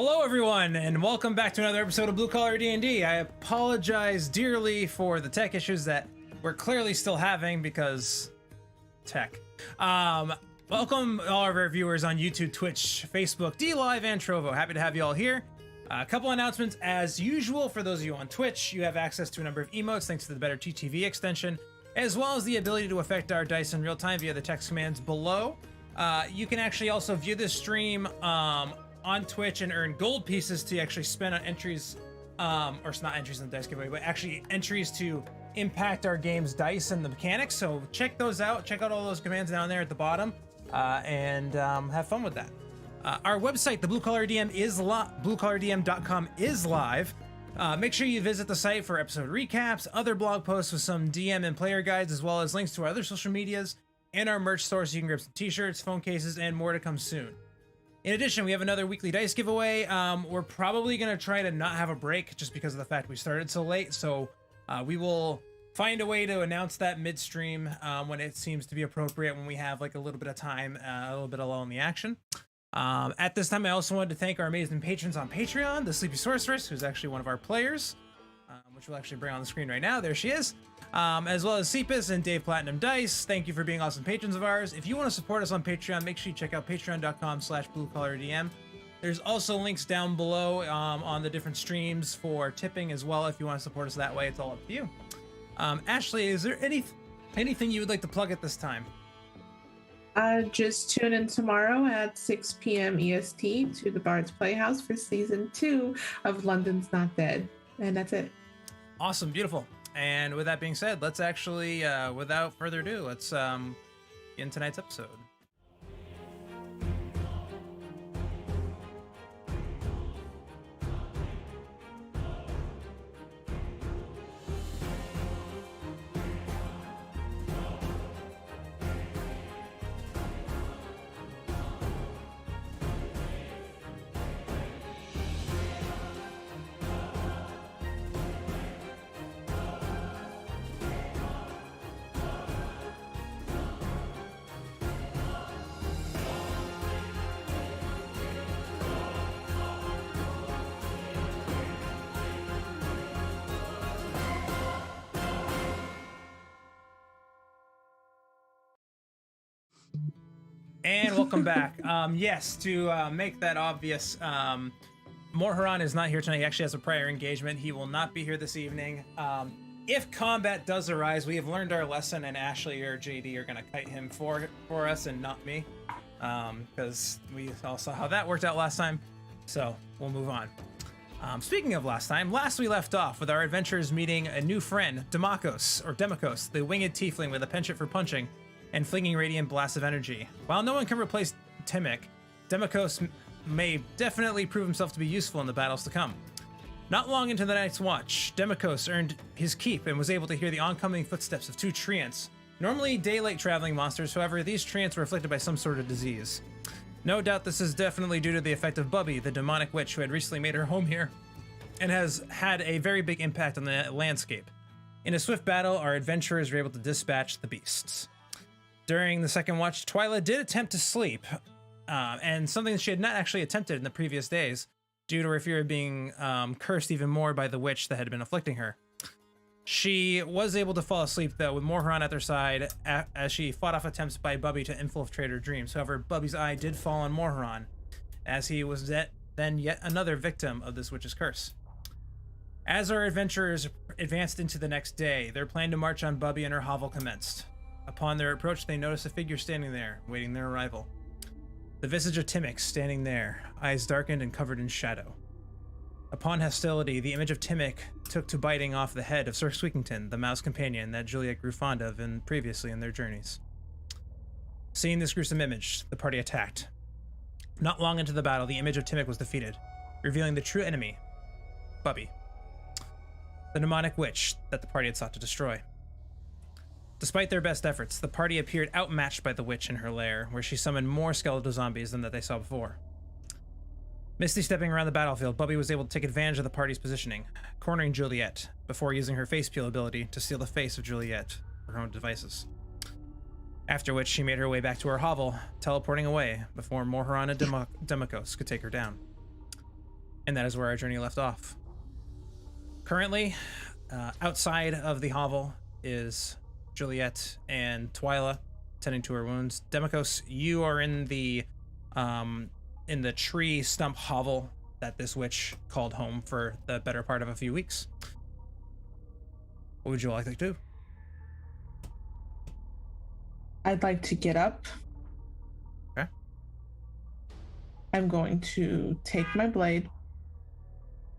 Hello everyone, and welcome back to another episode of Blue Collar D&D. I apologize dearly for the tech issues that we're clearly still having because tech. Welcome all of our viewers on YouTube, Twitch, Facebook, DLive, and Trovo. Happy to have you all here. A couple announcements as usual. For those of you on Twitch, you have access to a number of emotes thanks to the Better TTV extension, as well as the ability to affect our dice in real time via the text commands below. You can actually also view this stream on Twitch and earn gold pieces to actually spend on entries, or it's not entries in the dice giveaway, but actually entries to impact our game's dice and the mechanics. So check those out. Check out all those commands down there at the bottom, and have fun with that. Our website, the Blue Collar DM is bluecollardm.com is live. Make sure you visit the site for episode recaps, other blog posts with some DM and player guides, as well as links to our other social medias and our merch store, so you can grab some t-shirts, phone cases, and more to come soon. In addition, we have another weekly dice giveaway. We're probably going to try to not have a break just because of the fact we started so late. So we will find a way to announce that midstream when it seems to be appropriate, when we have like a little bit of time, a little bit of lull in the action. At this time, I also wanted to thank our amazing patrons on Patreon, the Sleepy Sorceress, who's actually one of our players, which we'll actually bring on the screen right now. There she is. As well as Cepas and Dave Platinum Dice. Thank you for being awesome patrons of ours. If you want to support us on Patreon, make sure you check out patreon.com/bluecollardm. There's also links down below on the different streams for tipping as well. If you want to support us that way, it's all up to you. Ashley, is there anything you would like to plug at this time? Just tune in tomorrow at 6 p.m. EST to the Bard's Playhouse for season 2 of London's Not Dead. And that's it. Awesome, beautiful. And with that being said, let's actually, without further ado, let's begin tonight's episode. And welcome back. Yes, to make that obvious, Morharon is not here tonight. He actually has a prior engagement. He will not be here this evening. If combat does arise, we have learned our lesson, and Ashley or JD are going to kite him for us and not me, because we all saw how that worked out last time. So we'll move on. Speaking of last time, we left off with our adventurers meeting a new friend, Demikos, the winged tiefling with a penchant for punching and flinging radiant blasts of energy. While no one can replace Timic, Demikos may definitely prove himself to be useful in the battles to come. Not long into the night's watch, Demikos earned his keep and was able to hear the oncoming footsteps of two treants. Normally daylight traveling monsters, however, these treants were afflicted by some sort of disease. No doubt this is definitely due to the effect of Bubbe, the demonic witch who had recently made her home here and has had a very big impact on the landscape. In a swift battle, our adventurers were able to dispatch the beasts. During the second watch, Twyla did attempt to sleep, and something that she had not actually attempted in the previous days, due to her fear of being cursed even more by the witch that had been afflicting her. She was able to fall asleep, though, with Morharon at their side, as she fought off attempts by Bubbe to infiltrate her dreams. However, Bubbe's eye did fall on Morharon, as he was then yet another victim of this witch's curse. As our adventurers advanced into the next day, their plan to march on Bubbe and her hovel commenced. Upon their approach, they noticed a figure standing there, waiting their arrival. The visage of Timic standing there, eyes darkened and covered in shadow. Upon hostility, the image of Timic took to biting off the head of Sir Squeakington, the mouse companion that Juliet grew fond of previously in their journeys. Seeing this gruesome image, the party attacked. Not long into the battle, the image of Timic was defeated, revealing the true enemy, Bubbe, the demonic witch that the party had sought to destroy. Despite their best efforts, the party appeared outmatched by the witch in her lair, where she summoned more skeletal zombies than that they saw before. Misty stepping around the battlefield, Bubbe was able to take advantage of the party's positioning, cornering Juliet, before using her face peel ability to steal the face of Juliet for her own devices. After which, she made her way back to her hovel, teleporting away before Morharon and Demikos could take her down. And that is where our journey left off. Currently, outside of the hovel is Juliet and Twyla tending to her wounds. Demikos, you are in the tree stump hovel that this witch called home for the better part of a few weeks. What would you like to do? I'd like to get up. Okay. I'm going to take my blade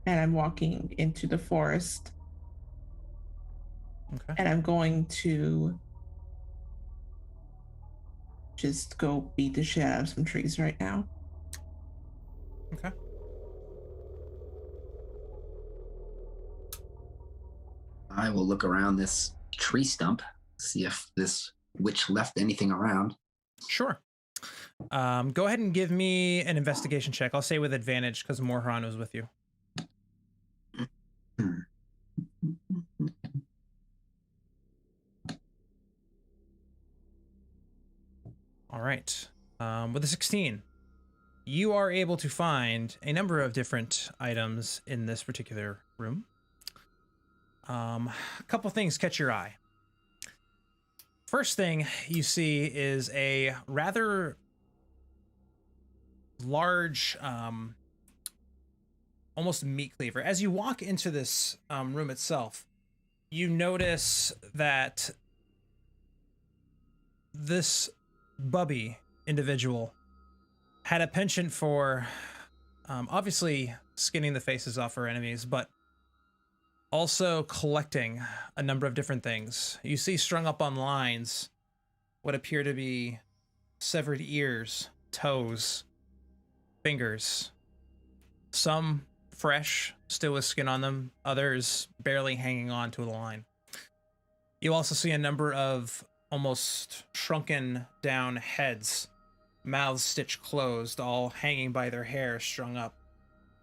and I'm walking into the forest. Okay. And I'm going to just go beat the shit out of some trees right now. Okay. I will look around this tree stump, see if this witch left anything around. Sure. Go ahead and give me an investigation check. I'll say with advantage because Morharan was with you. All right. With a 16, you are able to find a number of different items in this particular room. A couple things catch your eye. First thing you see is a rather large, almost meat cleaver. As you walk into this room itself, you notice that this Bubbe individual had a penchant for obviously skinning the faces off her enemies, but also collecting a number of different things. You see strung up on lines what appear to be severed ears, toes, fingers, some fresh, still with skin on them, others barely hanging on to the line. You also see a number of almost shrunken down heads, mouths stitched closed, all hanging by their hair strung up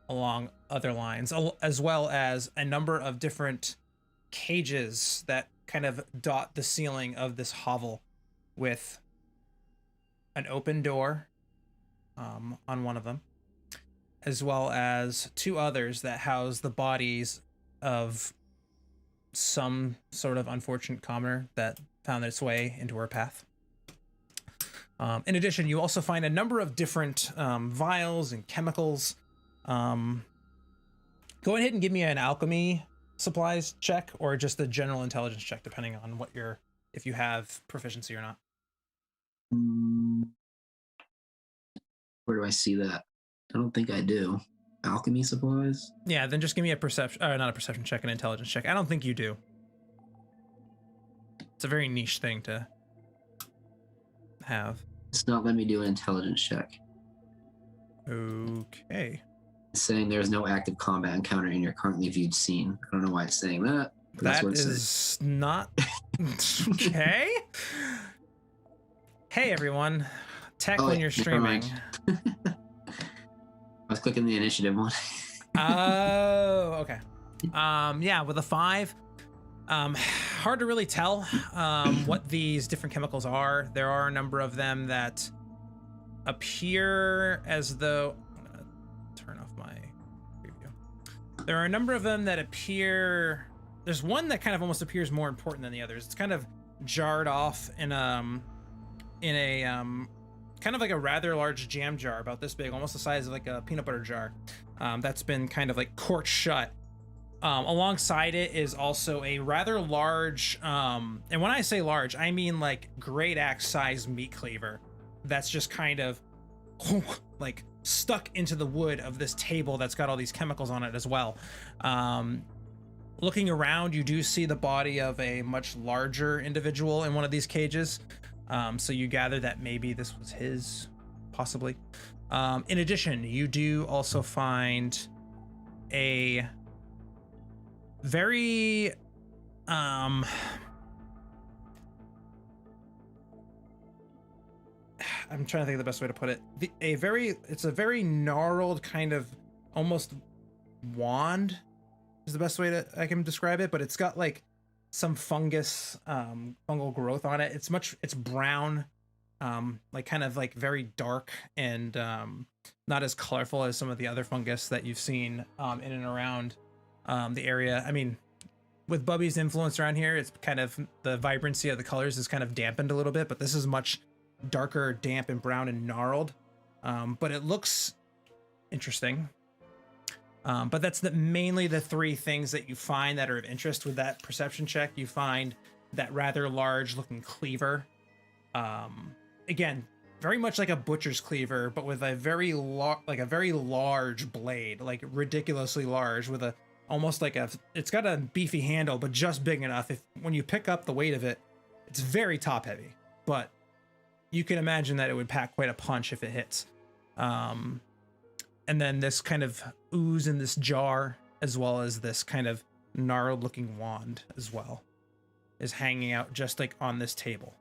along other lines, as well as a number of different cages that kind of dot the ceiling of this hovel, with an open door on one of them, as well as two others that house the bodies of some sort of unfortunate commoner that found its way into her path. In addition, you also find a number of different vials and chemicals. Go ahead and give me an alchemy supplies check or just a general intelligence check, depending on what if you have proficiency or not. Where do I see that? I don't think I do. Alchemy supplies? Yeah, then just give me a perception, not a perception check, an intelligence check. I don't think you do. It's a very niche thing to have. It's not letting me do an intelligence check. Okay. It's saying there's no active combat encounter in your currently viewed scene. I don't know why it's saying that. But that's what it says. Not okay. Hey everyone, tech when you're streaming. I was clicking the initiative one. Oh, okay. Yeah, with a 5, hard to really tell what these different chemicals are. There are a number of them that appear as though. I'm gonna turn off my preview. There are a number of them that appear. There's one that kind of almost appears more important than the others. It's kind of jarred off in a kind of like a rather large jam jar, about this big, almost the size of like a peanut butter jar. That's been kind of like corked shut. Alongside it is also a rather large, and when I say large, I mean like great axe size meat cleaver that's just kind of like stuck into the wood of this table that's got all these chemicals on it as well. Looking around, you do see the body of a much larger individual in one of these cages. So you gather that maybe this was his, possibly. In addition, you do also find a very I'm trying to think of the best way to put it. It's a very gnarled kind of almost wand is the best way I can describe it, but it's got like some fungus, fungal growth on it. It's brown, like kind of like very dark and not as colorful as some of the other fungus that you've seen in and around the area. I mean, with Bubbe's influence around here, it's kind of the vibrancy of the colors is kind of dampened a little bit, but this is much darker, damp and brown and gnarled. But it looks interesting. But that's mainly the three things that you find that are of interest with that perception check. You find that rather large looking cleaver. Again, very much like a butcher's cleaver, but with a very large blade, like ridiculously large, with almost like it's got a beefy handle, but just big enough. When you pick up the weight of it, it's very top heavy, but you can imagine that it would pack quite a punch if it hits. And then this kind of ooze in this jar, as well as this kind of gnarled looking wand as well, is hanging out just like on this table.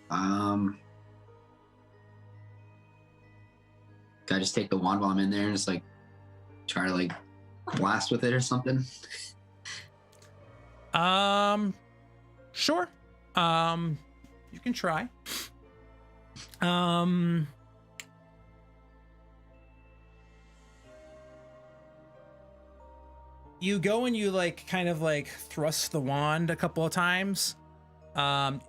Can I just take the wand while I'm in there and just like try to like blast with it or something? Sure. You can try. You go and you like kind of like thrust the wand a couple of times.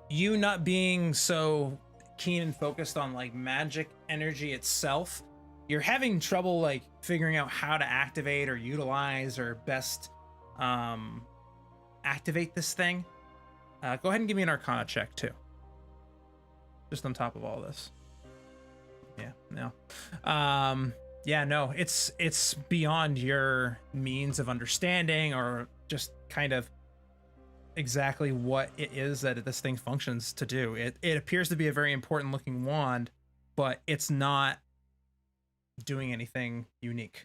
You not being so keen and focused on like magic energy itself, you're having trouble like figuring out how to activate or utilize or best activate this thing. Go ahead and give me an Arcana check too. Just on top of all this. Yeah, no, it's beyond your means of understanding or just kind of exactly what it is that this thing functions to do. It appears to be a very important looking wand, but it's not doing anything unique.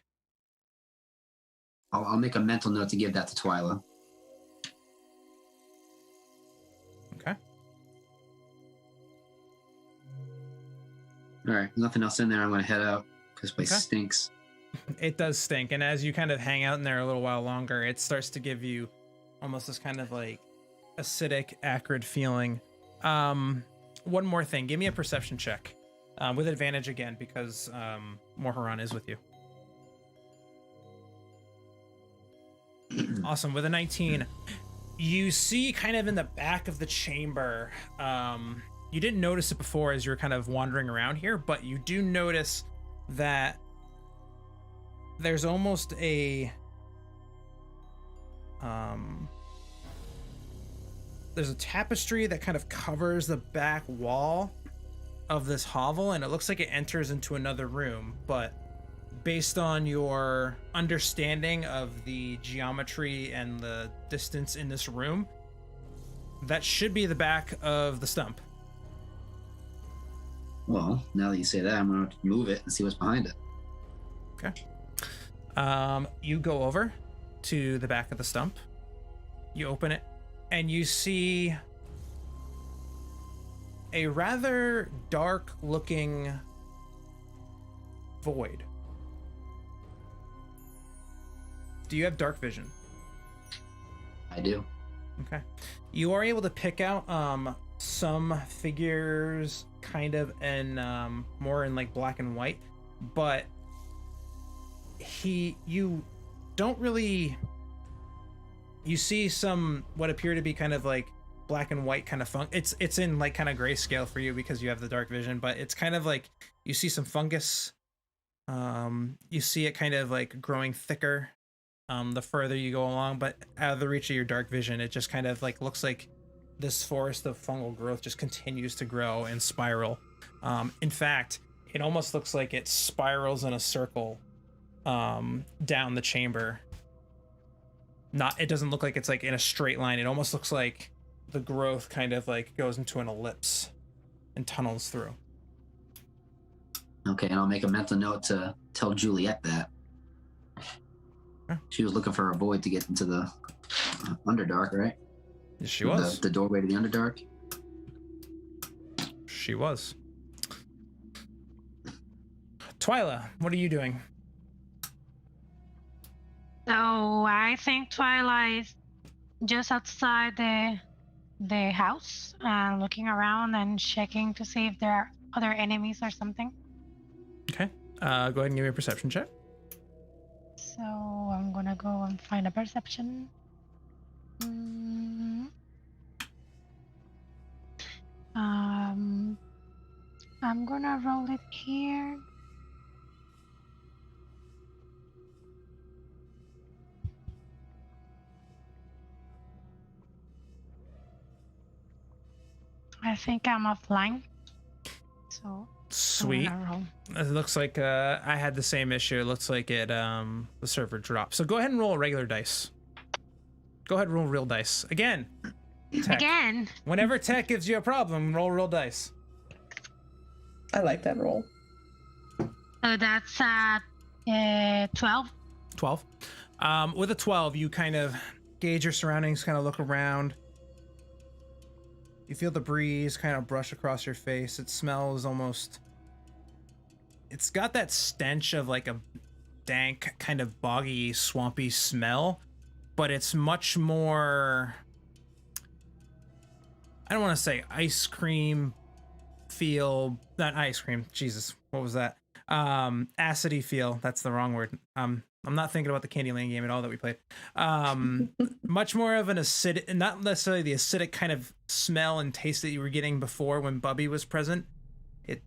I'll make a mental note to give that to Twyla. Okay. All right, nothing else in there. I'm going to head out because this place stinks. It does stink, and as you kind of hang out in there a little while longer, it starts to give you almost this kind of like acidic, acrid feeling. One more thing, give me a perception check with advantage again because Morharon is with you. Awesome. With a 19, you see kind of in the back of the chamber. You didn't notice it before as you were kind of wandering around here, but you do notice that there's almost a there's a tapestry that kind of covers the back wall of this hovel, and it looks like it enters into another room, but based on your understanding of the geometry and the distance in this room, that should be the back of the stump. Well, now that you say that, I'm going to move it and see what's behind it. Okay. You go over to the back of the stump. You open it, and you see a rather dark-looking void. Do you have dark vision? I do. Okay. You are able to pick out some figures kind of in more in like black and white, but you don't really, you see some what appear to be kind of like black and white kind of it's in like kind of grayscale for you because you have the dark vision, but it's kind of like you see some fungus. You see it kind of like growing thicker the further you go along, but out of the reach of your dark vision, it just kind of like looks like this forest of fungal growth just continues to grow and spiral. In fact, it almost looks like it spirals in a circle down the chamber. It doesn't look like it's like in a straight line. It almost looks like the growth kind of like goes into an ellipse and tunnels through. Okay, and I'll make a mental note to tell Juliet that. Huh. She was looking for a void to get into the Underdark, right? Yes, she was. The doorway to the Underdark? She was. Twyla, what are you doing? So I think Twilight is just outside the the house, looking around and checking to see if there are other enemies or something. Okay. Go ahead and give me a perception check. So I'm gonna go and find a perception. I'm gonna roll it here. I think I'm offline. So Sweet. I'm gonna roll. It looks like I had the same issue. It looks like it the server dropped. So go ahead and roll a regular dice. Go ahead and roll real dice. Again. Tech. Again. Whenever tech gives you a problem, roll real dice. I like that roll. So that's 12. 12. With a 12, you kind of gauge your surroundings, kind of look around. You feel the breeze kind of brush across your face. It smells almost... It's got that stench of like a dank, kind of boggy, swampy smell, but it's much more... I don't want to say ice cream feel... Not ice cream. Jesus, what was that? Acidy feel. That's the wrong word. I'm not thinking about the Candyland game at all that we played. Much more of an acidic, not necessarily the acidic kind of smell and taste that you were getting before when Bubbe was present. It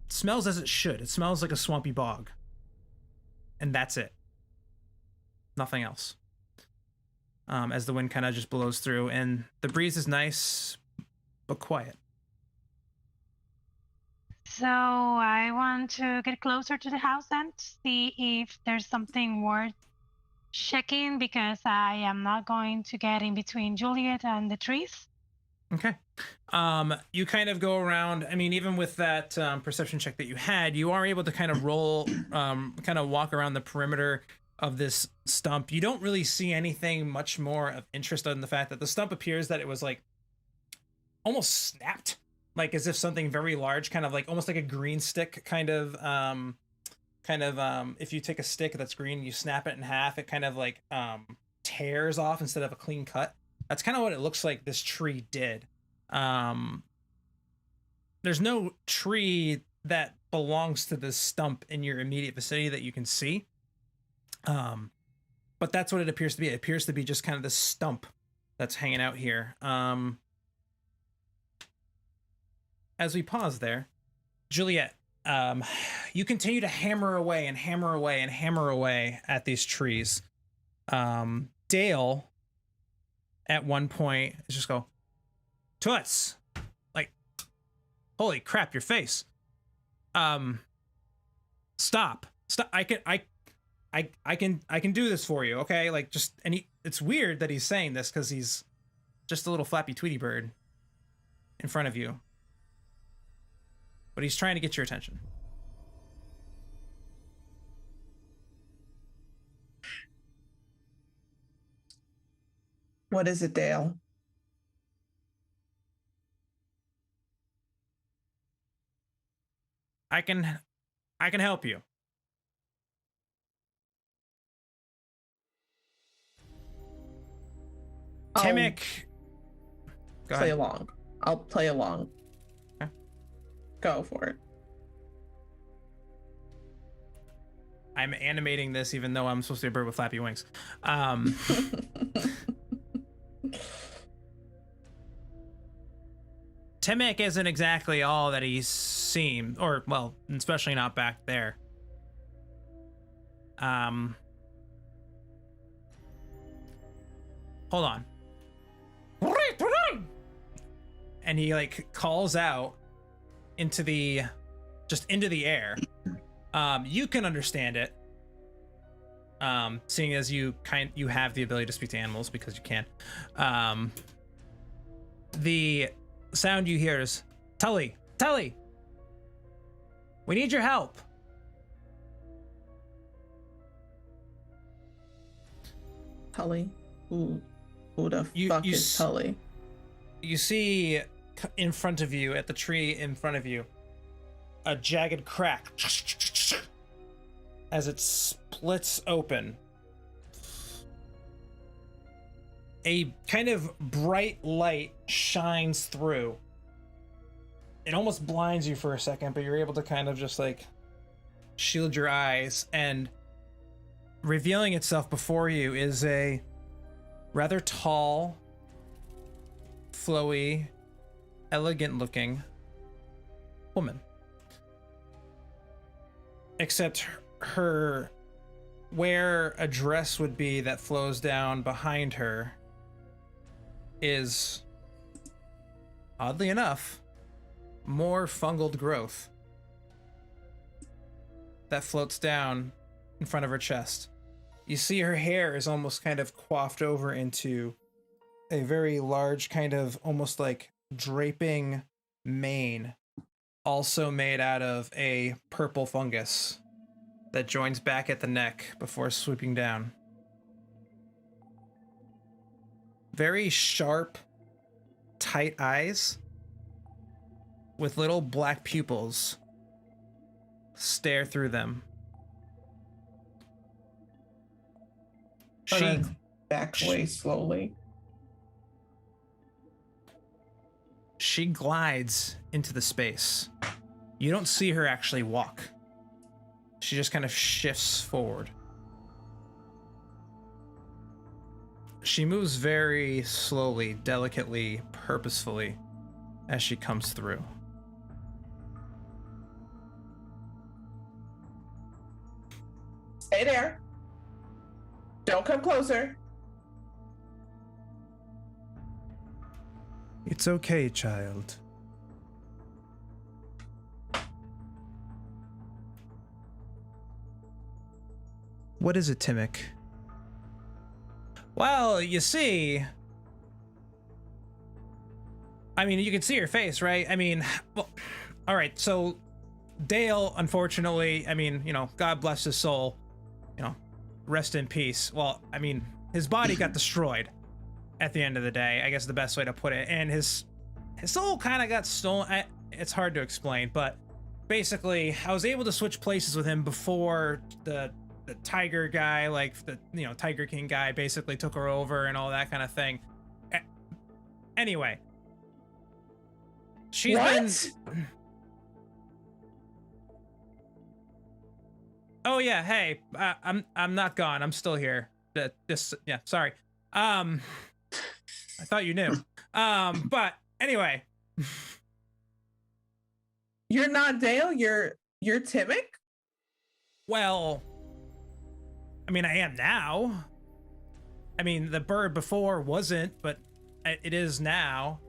smells as it should. It smells like a swampy bog. And that's it. Nothing else. As the wind kind of just blows through, and the breeze is nice, but quiet. So I want to get closer to the house and see if there's something worth checking, because I am not going to get in between Juliet and the trees. Okay. You kind of go around. I mean, even with that perception check that you had, you are able to kind of roll, kind of walk around the perimeter of this stump. You don't really see anything much more of interest other than the fact that the stump appears that it was like almost snapped, like as if something very large, kind of like almost like a green stick kind of if you take a stick that's green, you snap it in half, it kind of like tears off instead of a clean cut. That's kind of what it looks like this tree did. There's no tree that belongs to this stump in your immediate vicinity that you can see. But that's what it appears to be. It appears to be just kind of this stump that's hanging out here. As we pause there, Juliet, you continue to hammer away and hammer away and hammer away at these trees. Dale, at one point, is just go, Toots, like, holy crap, your face. Stop. I can do this for you, okay? Like, just, and it's weird that he's saying this because he's just a little flappy Tweety bird in front of you. But he's trying to get your attention. What is it, Dale? I can help you. Timic. Play along. I'll play along. Okay. Go for it. I'm animating this even though I'm supposed to be a bird with flappy wings. Timic isn't exactly all that he seemed, or, well, especially not back there. Hold on. And he, like, calls out into the air. You can understand it. Seeing as you have the ability to speak to animals because you can. The sound you hear is, Tully, we need your help. Tully? Who the fuck is Tully? You see in front of you, at the tree in front of you, a jagged crack as it splits open. a kind of bright light shines through. It almost blinds you for a second, but you're able to kind of just like shield your eyes, and revealing itself before you is a rather tall, flowy, elegant looking woman. Except her, where a dress would be that flows down behind her, is, oddly enough, more fungal growth that floats down in front of her chest. You see her hair is almost kind of coiffed over into a very large kind of almost like draping mane, also made out of a purple fungus that joins back at the neck before swooping down. Very sharp, tight eyes with little black pupils stare through them. She back away slowly. She glides into the space. You don't see her actually walk. She just kind of shifts forward. She moves very slowly, delicately, purposefully as she comes through. Stay there. Don't come closer. It's okay, child. What is it, Timmick? Well, you see... I mean, you can see her face, right? I mean, well, all right, so Dale, unfortunately, I mean, you know, God bless his soul, you know, rest in peace. Well, I mean, his body got destroyed at the end of the day, I guess the best way to put it. And his soul kind of got stolen. It's hard to explain, but basically, I was able to switch places with him before the tiger guy, like the, you know, Tiger King guy basically took her over and all that kind of thing. Anyway. She's been... Oh yeah, hey, I'm not gone. I'm still here. Yeah, sorry. I thought you knew. But anyway. You're not Dale, you're Timmick? Well, I mean, I am now. I mean, the bird before wasn't, but it is now.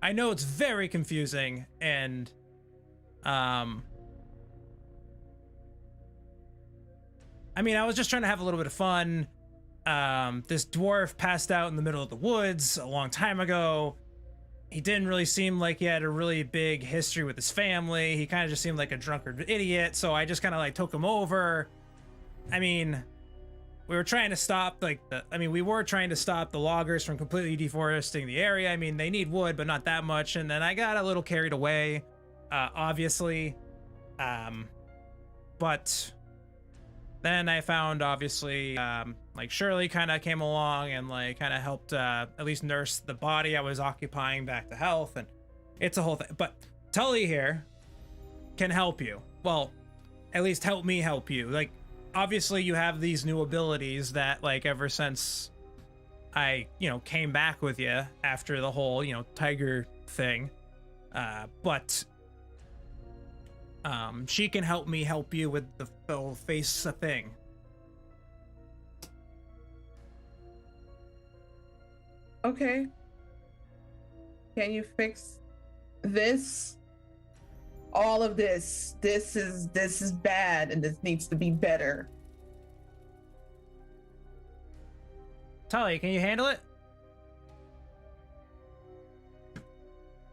I know it's very confusing, and I mean, I was just trying to have a little bit of fun. This dwarf passed out in the middle of the woods a long time ago. He didn't really seem like he had a really big history with his family. He kind of just seemed like a drunkard idiot, so I just kind of like took him over. I mean, we were trying to stop we were trying to stop the loggers from completely deforesting the area. I mean, they need wood, but not that much. And then I got a little carried away, obviously. But then I found, obviously, like Shirley kind of came along and like kind of helped at least nurse the body I was occupying back to health, and it's a whole thing. But Tully here can help you. Well, at least help me help you. Like, obviously you have these new abilities that, like, ever since I, you know, came back with you after the whole, you know, tiger thing. But she can help me help you with the whole face thing. Okay. Can you fix this? All of this. This is bad, and this needs to be better. Tully, can you handle it?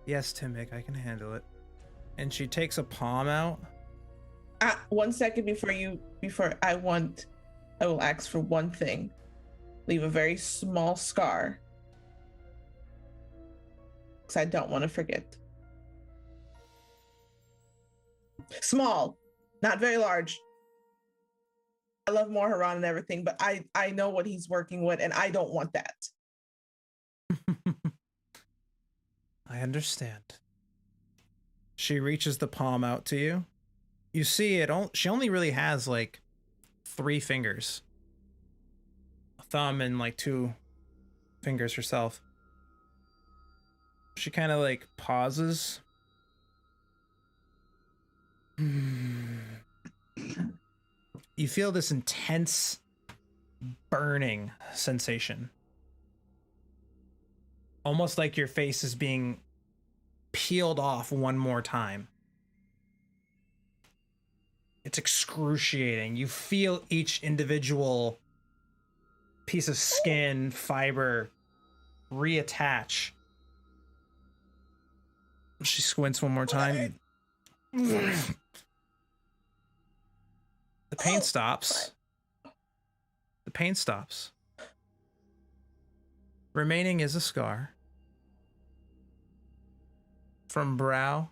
Yes, Timmick, I can handle it. And she takes a palm out. 1 second before I will ask for one thing. Leave a very small scar. Because I don't want to forget. Small, not very large. love Moharan and everything, but I know what he's working with, and I don't want that. I understand. She reaches the palm out to you. You see it. She only really has like 3 fingers, a thumb and like 2 fingers herself. She kind of like pauses. You feel this intense burning sensation. Almost like your face is being peeled off one more time. It's excruciating. You feel each individual piece of skin, fiber, reattach. She squints one more time. The pain stops. The pain stops. Remaining is a scar from brow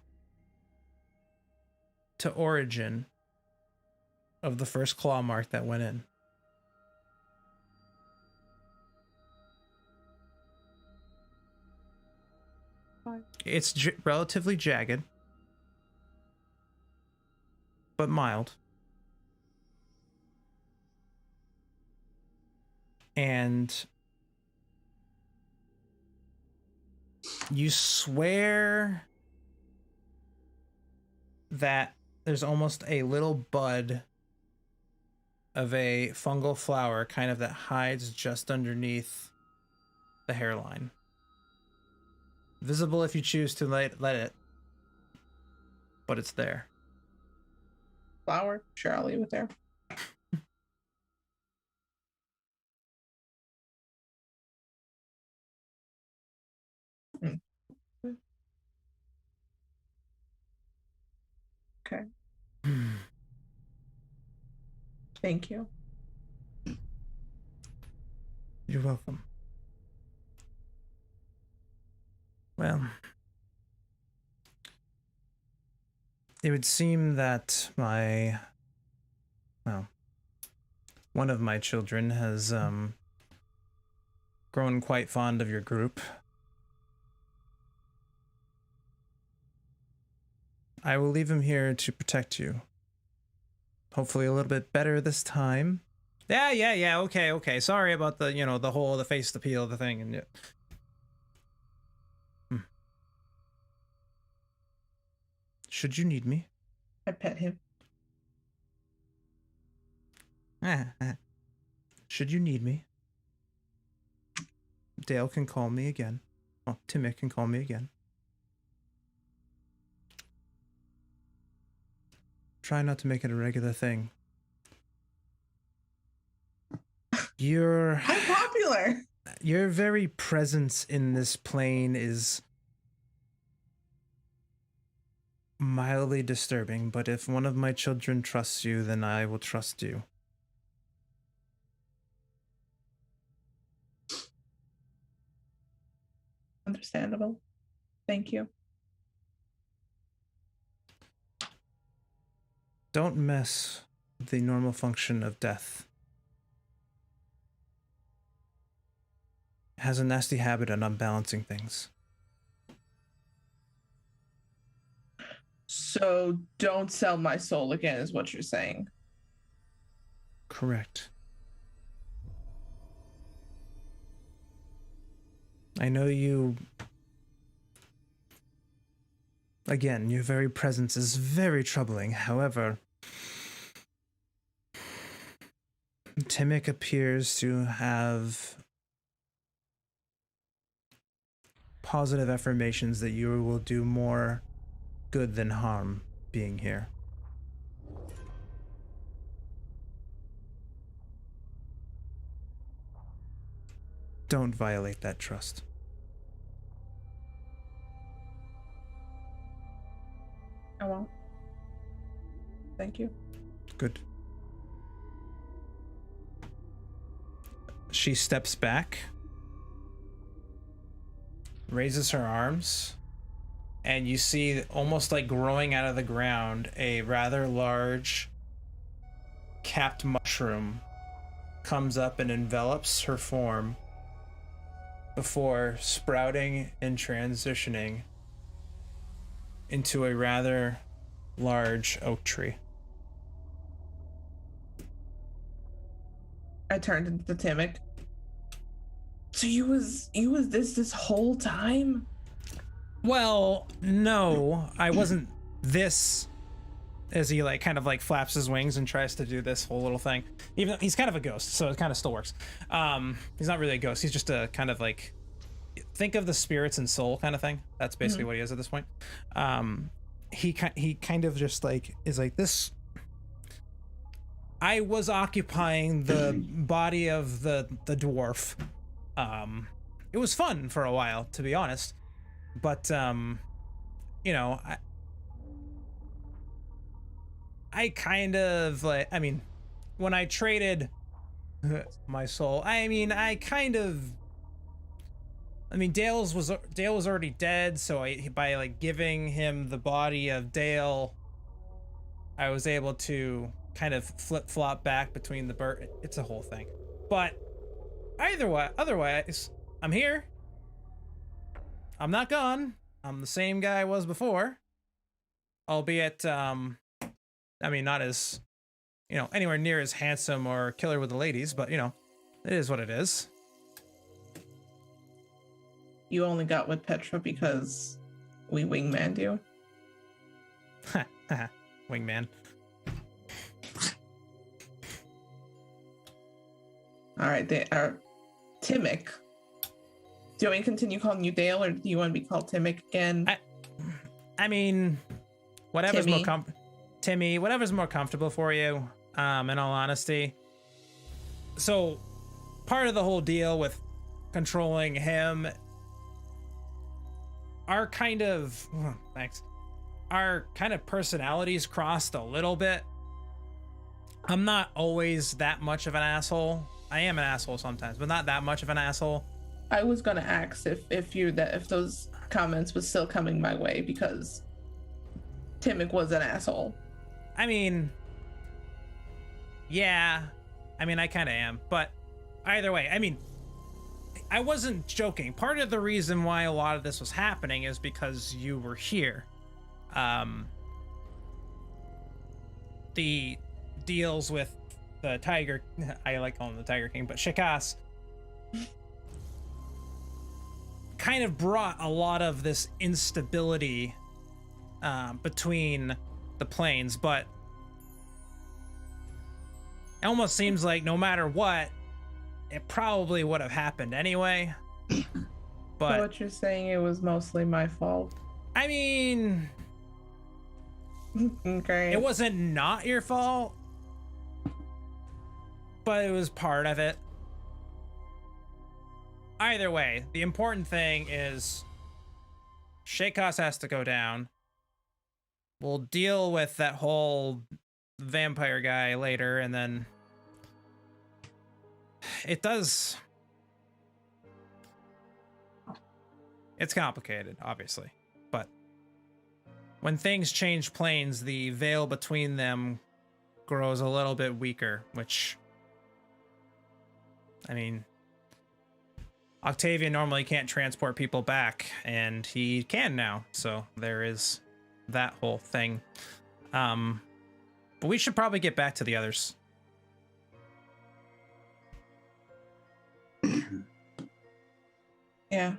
to origin of the first claw mark that went in. It's relatively jagged, but mild. And you swear that there's almost a little bud of a fungal flower kind of that hides just underneath the hairline. Visible if you choose to let it, but it's there. Flower? Sure, I'll leave it there. Okay. Thank you. You're welcome. Well, it would seem that one of my children has grown quite fond of your group. I will leave him here to protect you. Hopefully a little bit better this time. Yeah, okay. Sorry about the face to peel, the thing, and Should you need me? I pet him. Should you need me? Dale can call me again. Oh, Timmy can call me again. Try not to make it a regular thing. I'm popular. Your very presence in this plane is mildly disturbing, but if one of my children trusts you, then I will trust you. Understandable. Thank you. Don't mess with the normal function of death. It has a nasty habit of unbalancing things. So don't sell my soul again, is what you're saying. Correct. I know you... Again, your very presence is very troubling. However, Timmick appears to have positive affirmations that you will do more good than harm being here. Don't violate that trust. I won't. Thank you. Good. She steps back, raises her arms, and you see almost like growing out of the ground a rather large capped mushroom comes up and envelops her form before sprouting and transitioning into a rather large oak tree. I turned to Timmick. So you was this whole time? Well, no, I wasn't this, as he like kind of like flaps his wings and tries to do this whole little thing. Even though he's kind of a ghost, so it kind of still works. He's not really a ghost. He's just a kind of like, think of the spirits and soul kind of thing. That's basically what he is at this point. He kind of just like is like this. I was occupying the body of the dwarf. It was fun for a while, to be honest, but you know, I kind of like, I mean, when I traded my soul, I mean, Dale was already dead, so by like giving him the body of Dale, I was able to kind of flip-flop back between the bird. It's a whole thing. But otherwise, I'm here. I'm not gone. I'm the same guy I was before. Albeit, I mean, not as, you know, anywhere near as handsome or killer with the ladies, but, you know, it is what it is. You only got with Petra because we wingmanned you? Wingman. All right, Timmick. Do you want me to continue calling you Dale, or do you want to be called Timmick again? I mean, whatever's Timmy. Timmy, whatever's more comfortable for you, in all honesty. So, part of the whole deal with controlling him, our kind of personalities crossed a little bit. I'm not always that much of an asshole. I am an asshole sometimes, but not that much of an asshole. I was gonna ask if those comments was still coming my way, because Timmick was an asshole. I mean, yeah, I mean, I kind of am, but either way, I mean, I wasn't joking. Part of the reason why a lot of this was happening is because you were here. The deals with the Tiger, I like calling him the Tiger King, but Sheykas kind of brought a lot of this instability between the planes, but it almost seems like no matter what, it probably would have happened anyway. But So what you're saying, it was mostly my fault? I mean, Okay. it wasn't not your fault, but it was part of it. Either way, the important thing is Sheykas has to go down. We'll deal with that whole vampire guy later, and then it's complicated, obviously, but when things change planes, the veil between them grows a little bit weaker, which, I mean, Octavian normally can't transport people back, and he can now, so there is that whole thing. But we should probably get back to the others. Yeah.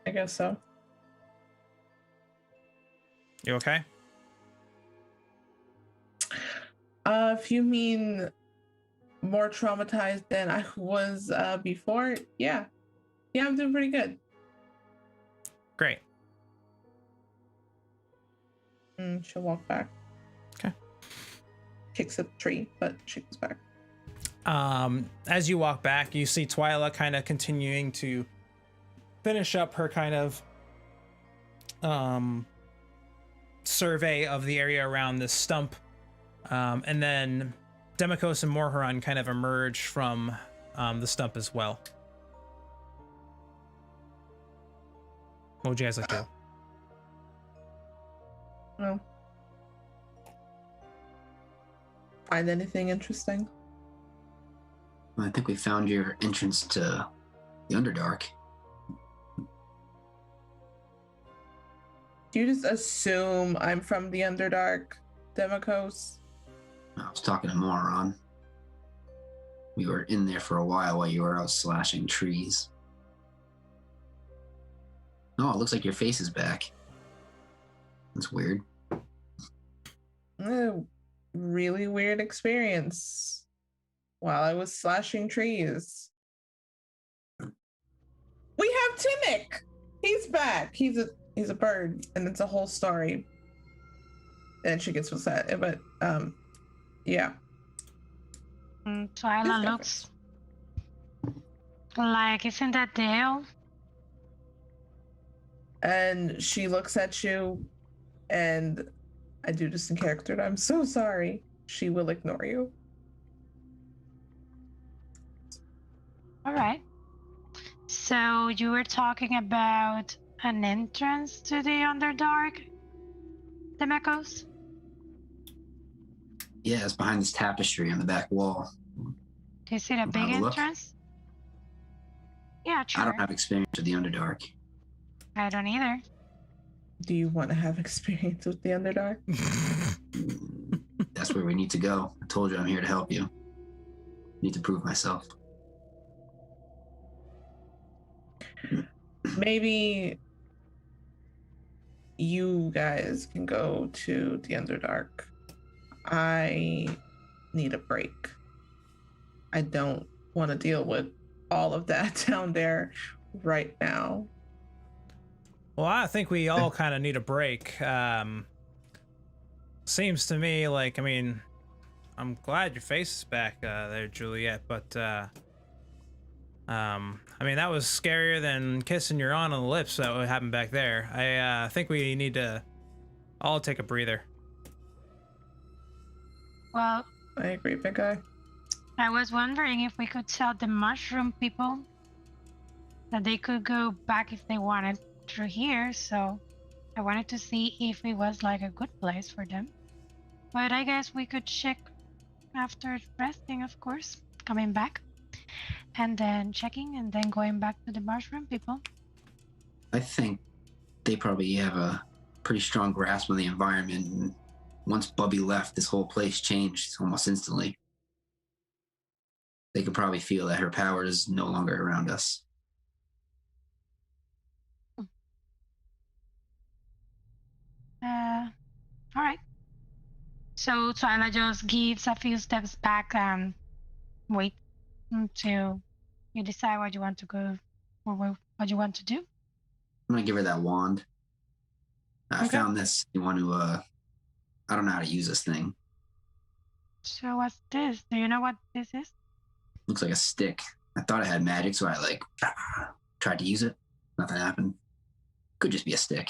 I guess so. You okay? If you mean more traumatized than I was before, yeah. Yeah, I'm doing pretty good. Great. She'll walk back. Okay. Kicks at the tree, but she goes back. As you walk back, you see Twyla kind of continuing to finish up her kind of survey of the area around this stump, and then Demikos and Morharon kind of emerge from the stump as well. What would you guys like to do? Well, Find anything interesting? Well, I think we found your entrance to the Underdark. Do you just assume I'm from the Underdark, Demokos? I was talking to Moron. We were in there for a while you were out slashing trees. Oh, it looks like your face is back. That's weird. Really weird experience while I was slashing trees. We have Timmick! He's back. He's a bird, and it's a whole story. And she gets upset, but yeah. Twyla looks like, isn't that Dale? And she looks at you, and I do this in character, and I'm so sorry. She will ignore you. All right. So you were talking about an entrance to the Underdark, Demekos? Yeah, it's behind this tapestry on the back wall. Is it a big Have a look. entrance? Yeah, sure. I don't have experience with the Underdark. I don't either. Do you want to have experience with the Underdark? That's where we need to go. I told you I'm here to help you. Need to prove myself. Maybe you guys can go to the Underdark. I need a break. I don't want to deal with all of that down there right now. Well, I think we all kind of need a break. Seems to me like, I mean, I'm glad your face is back there, Juliet, but I mean, that was scarier than kissing your aunt on the lips that would happen back there. I think we need to all take a breather. Well, I agree, big guy. I was wondering if we could tell the mushroom people that they could go back if they wanted through here, so I wanted to see if it was like a good place for them. But I guess we could check after resting, of course, coming back, and then checking, and then going back to the mushroom people. I think they probably have a pretty strong grasp on the environment, and once Bubbe left, this whole place changed almost instantly. They could probably feel that her power is no longer around us. All right. So Twyla just gives a few steps back and wait until you decide what you want to go or what you want to do. I'm gonna give her that wand. I Okay. found this. You want to, I don't know how to use this thing. So what's this? Do you know what this is? Looks like a stick. I thought it had magic, so I tried to use it. Nothing happened. Could just be a stick.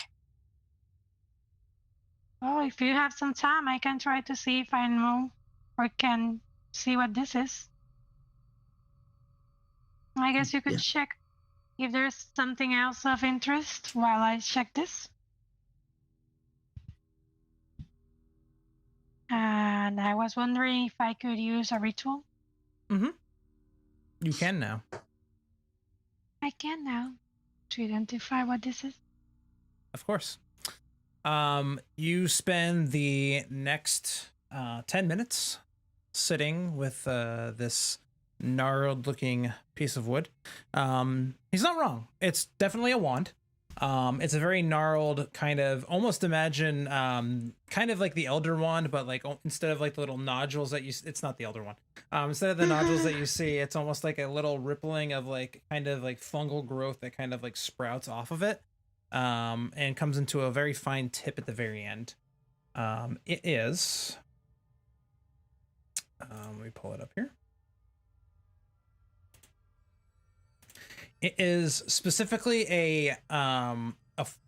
Oh, if you have some time, I can try to see if I know or can see what this is. I guess you could check if there's something else of interest while I check this. And I was wondering if I could use a ritual. Mm-hmm. You can now. I can now to identify what this is. Of course. You spend the next 10 minutes sitting with this gnarled looking piece of wood. He's not wrong. It's definitely a wand. It's a very gnarled kind of, almost imagine kind of like the Elder Wand, but like instead of like the little nodules that it's not the Elder Wand. Instead of the nodules that you see, it's almost like a little rippling of like kind of like fungal growth that kind of like sprouts off of it. And comes into a very fine tip at the very end. It is, let me pull it up here. It is specifically a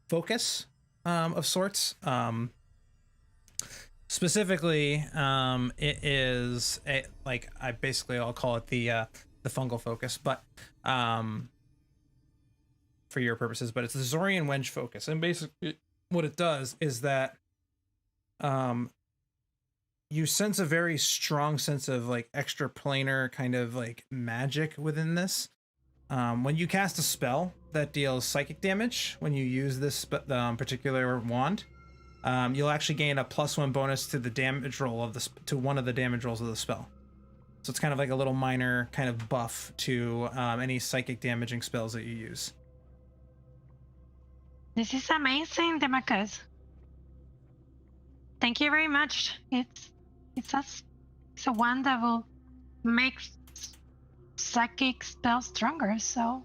focus of sorts. Specifically, it is a, like, I'll call it the fungal focus, but for your purposes, but it's the Zorian Wench focus. And basically what it does is that you sense a very strong sense of like extra planar kind of like magic within this. When you cast a spell that deals psychic damage, when you use this particular wand, you'll actually gain a +1 bonus to the damage roll of to one of the damage rolls of the spell. So it's kind of like a little minor kind of buff to any psychic damaging spells that you use. This is amazing, Demacus. Thank you very much. It's a wand that will make psychic spells stronger, so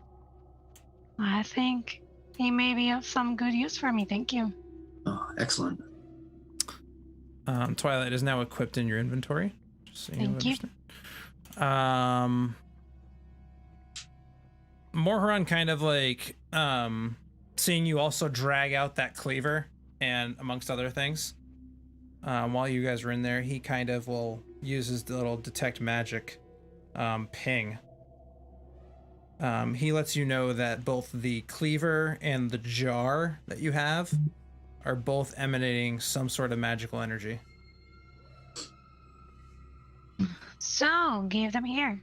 I think it may be of some good use for me. Thank you. Oh, excellent. Twilight is now equipped in your inventory. Just so Thank you. Morharon kind of like seeing you also drag out that cleaver and amongst other things. While you guys are in there, he kind of will use his little detect magic ping. He lets you know that both the cleaver and the jar that you have are both emanating some sort of magical energy. So, give them here.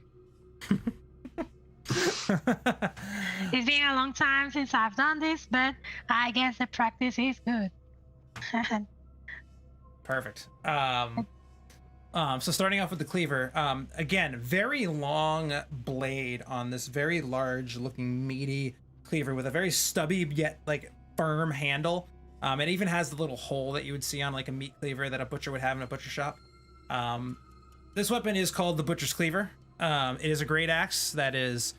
It's been a long time since I've done this, but I guess the practice is good. Perfect. So starting off with the cleaver, again, very long blade on this very large looking meaty cleaver with a very stubby yet like firm handle. It even has the little hole that you would see on like a meat cleaver that a butcher would have in a butcher shop. This weapon is called the Butcher's Cleaver. It is a great axe that is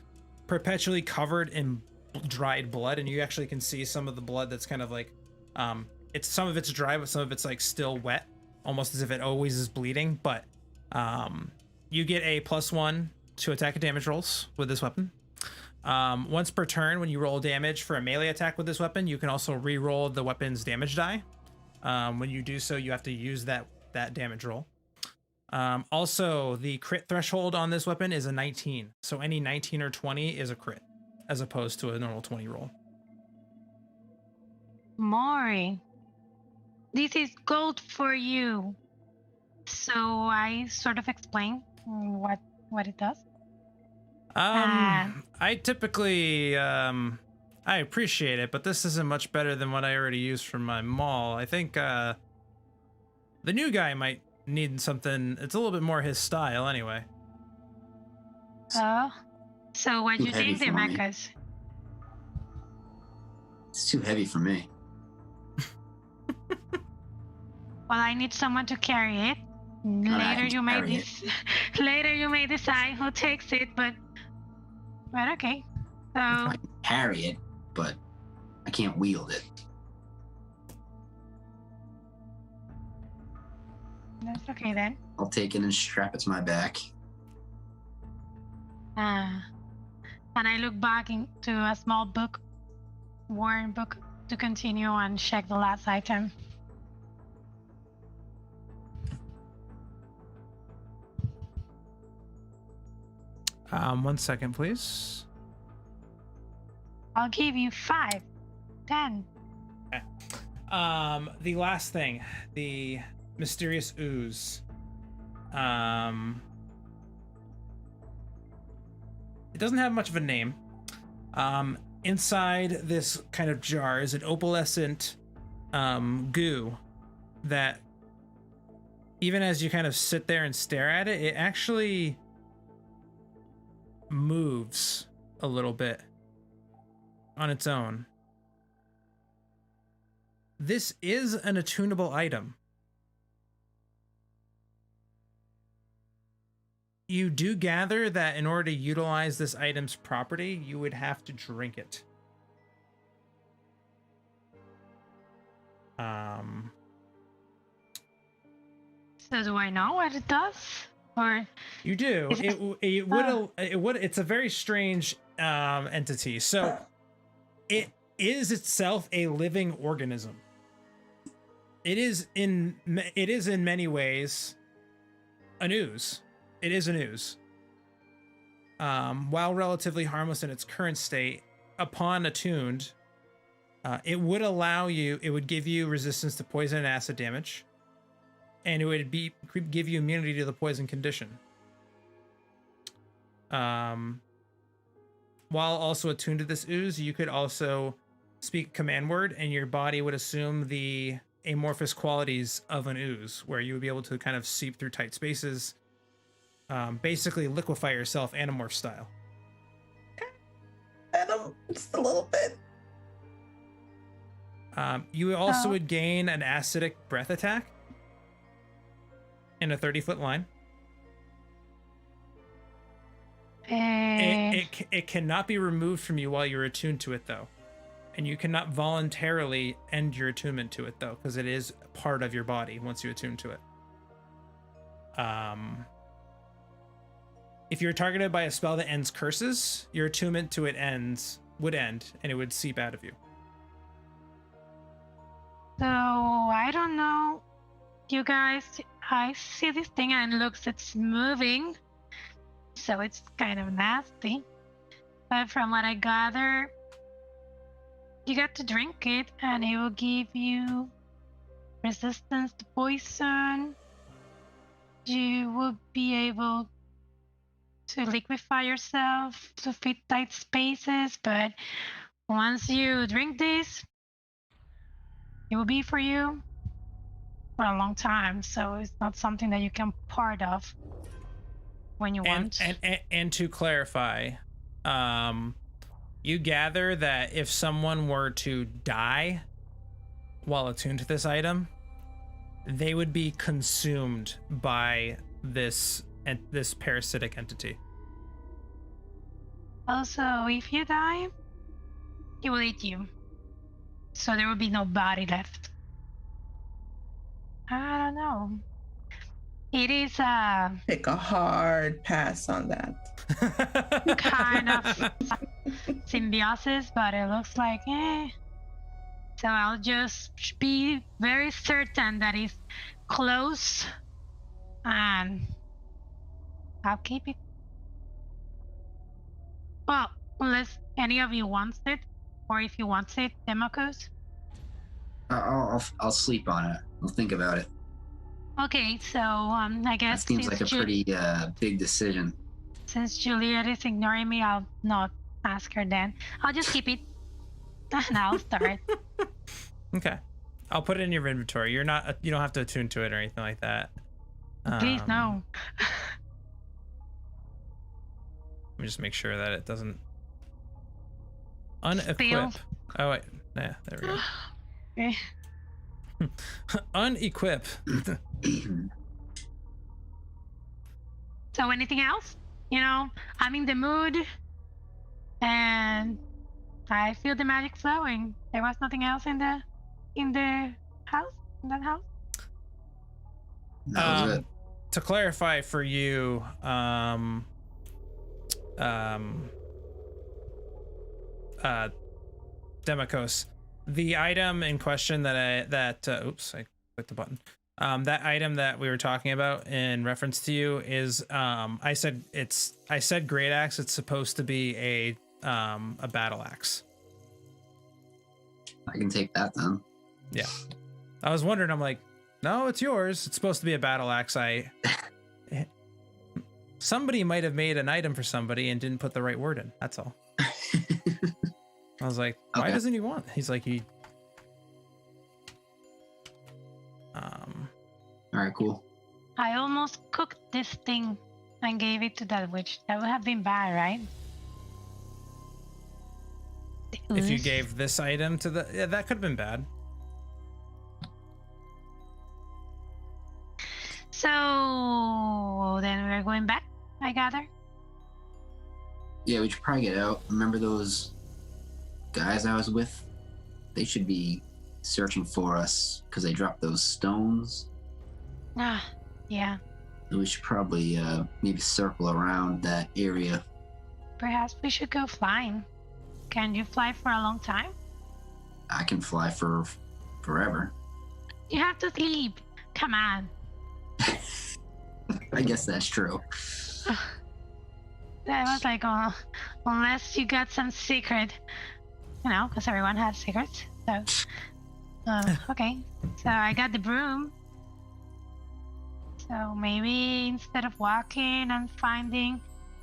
perpetually covered in dried blood, and you actually can see some of the blood that's kind of like, some of it's dry, but some of it's like still wet, almost as if it always is bleeding. But you get a +1 to attack and damage rolls with this weapon. Once per turn, when you roll damage for a melee attack with this weapon, you can also re-roll the weapon's damage die. When you do so, you have to use that damage roll. Also, the crit threshold on this weapon is a 19. So any 19 or 20 is a crit, as opposed to a normal 20 roll. Mori, this is gold for you. So I sort of explain what it does. I typically, I appreciate it, but this isn't much better than what I already used from my mall. I think, the new guy might need something. It's a little bit more his style anyway. Oh, so what do you think, Demacus? It's too heavy for me. Well, I need someone to carry it. Later you may decide who takes it, but okay. So I can carry it, but I can't wield it. that's okay then. I'll take it and strap it to my back. And I look back into a small book, worn book, to continue and check the last item. One second, please. I'll give you 5, 10. Okay. The last thing, the Mysterious Ooze. It doesn't have much of a name. Inside this kind of jar is an opalescent goo that, even as you kind of sit there and stare at it, it actually moves a little bit on its own. This is an attunable item. You do gather that in order to utilize this item's property, you would have to drink it. So do I know what it does? Or you do. It's a very strange entity. So it is itself a living organism. It is in many ways an ooze. It is an ooze. While relatively harmless in its current state, upon attuned, it would give you resistance to poison and acid damage. and it would give you immunity to the poison condition. While also attuned to this ooze, you could also speak command word, and your body would assume the amorphous qualities of an ooze, where you would be able to kind of seep through tight spaces, basically liquefy yourself Animorph style. Just a little bit. You also would gain an acidic breath attack in a 30-foot line. It cannot be removed from you while you're attuned to it, though. And you cannot voluntarily end your attunement to it, though, because it is part of your body once you attune to it. If you're targeted by a spell that ends curses, your attunement to it would end, and it would seep out of you. So, I don't know, you guys, I see this thing and it's moving, so it's kind of nasty. But from what I gather, you get to drink it and it will give you resistance to poison. You will be able to liquefy yourself to fit tight spaces, but once you drink this, it will be for you for a long time, so it's not something that you can part of when you want. And to clarify, you gather that if someone were to die while attuned to this item, they would be consumed by this parasitic entity. Also, if you die, it will eat you. So there will be no body left. I don't know. It is Take a hard pass on that. kind of symbiosis, but it looks like So I'll just be very certain that it's close, and I'll keep it. Well, unless any of you wants it, or if you want it, Democus. I'll sleep on it. I'll think about it. Okay, so I guess That seems like a pretty big decision. Since Juliet is ignoring me, I'll not ask her then. I'll just keep it, and I'll start. Okay, I'll put it in your inventory. You don't have to attune to it or anything like that. Please no. Let me just make sure that it doesn't unequip. Spill. Oh wait, yeah, there we go. Okay. Unequip. So anything else? I'm in the mood, and I feel the magic flowing. There was nothing else in the house. In that house. That was it. To clarify for you, Democos, the item in question oops, I clicked the button. That item that we were talking about in reference to you is, I said great axe. It's supposed to be a battle axe. I can take that then. Yeah. I was wondering, I'm like, no, it's yours. It's supposed to be a battle axe. Somebody might have made an item for somebody and didn't put the right word in. That's all. I was like, why doesn't he want? He's like, All right, cool. I almost cooked this thing and gave it to that witch. That would have been bad, right? If you gave this item to that could have been bad. So then we're going back, I gather. Yeah, we should probably get out. Remember those guys I was with? They should be searching for us because they dropped those stones. Yeah. We should probably maybe circle around that area. Perhaps we should go flying. Can you fly for a long time? I can fly for forever. You have to sleep. Come on. I guess that's true. That was like, unless you got some secret, because everyone has secrets. So, okay. So I got the broom. So maybe instead of walking and finding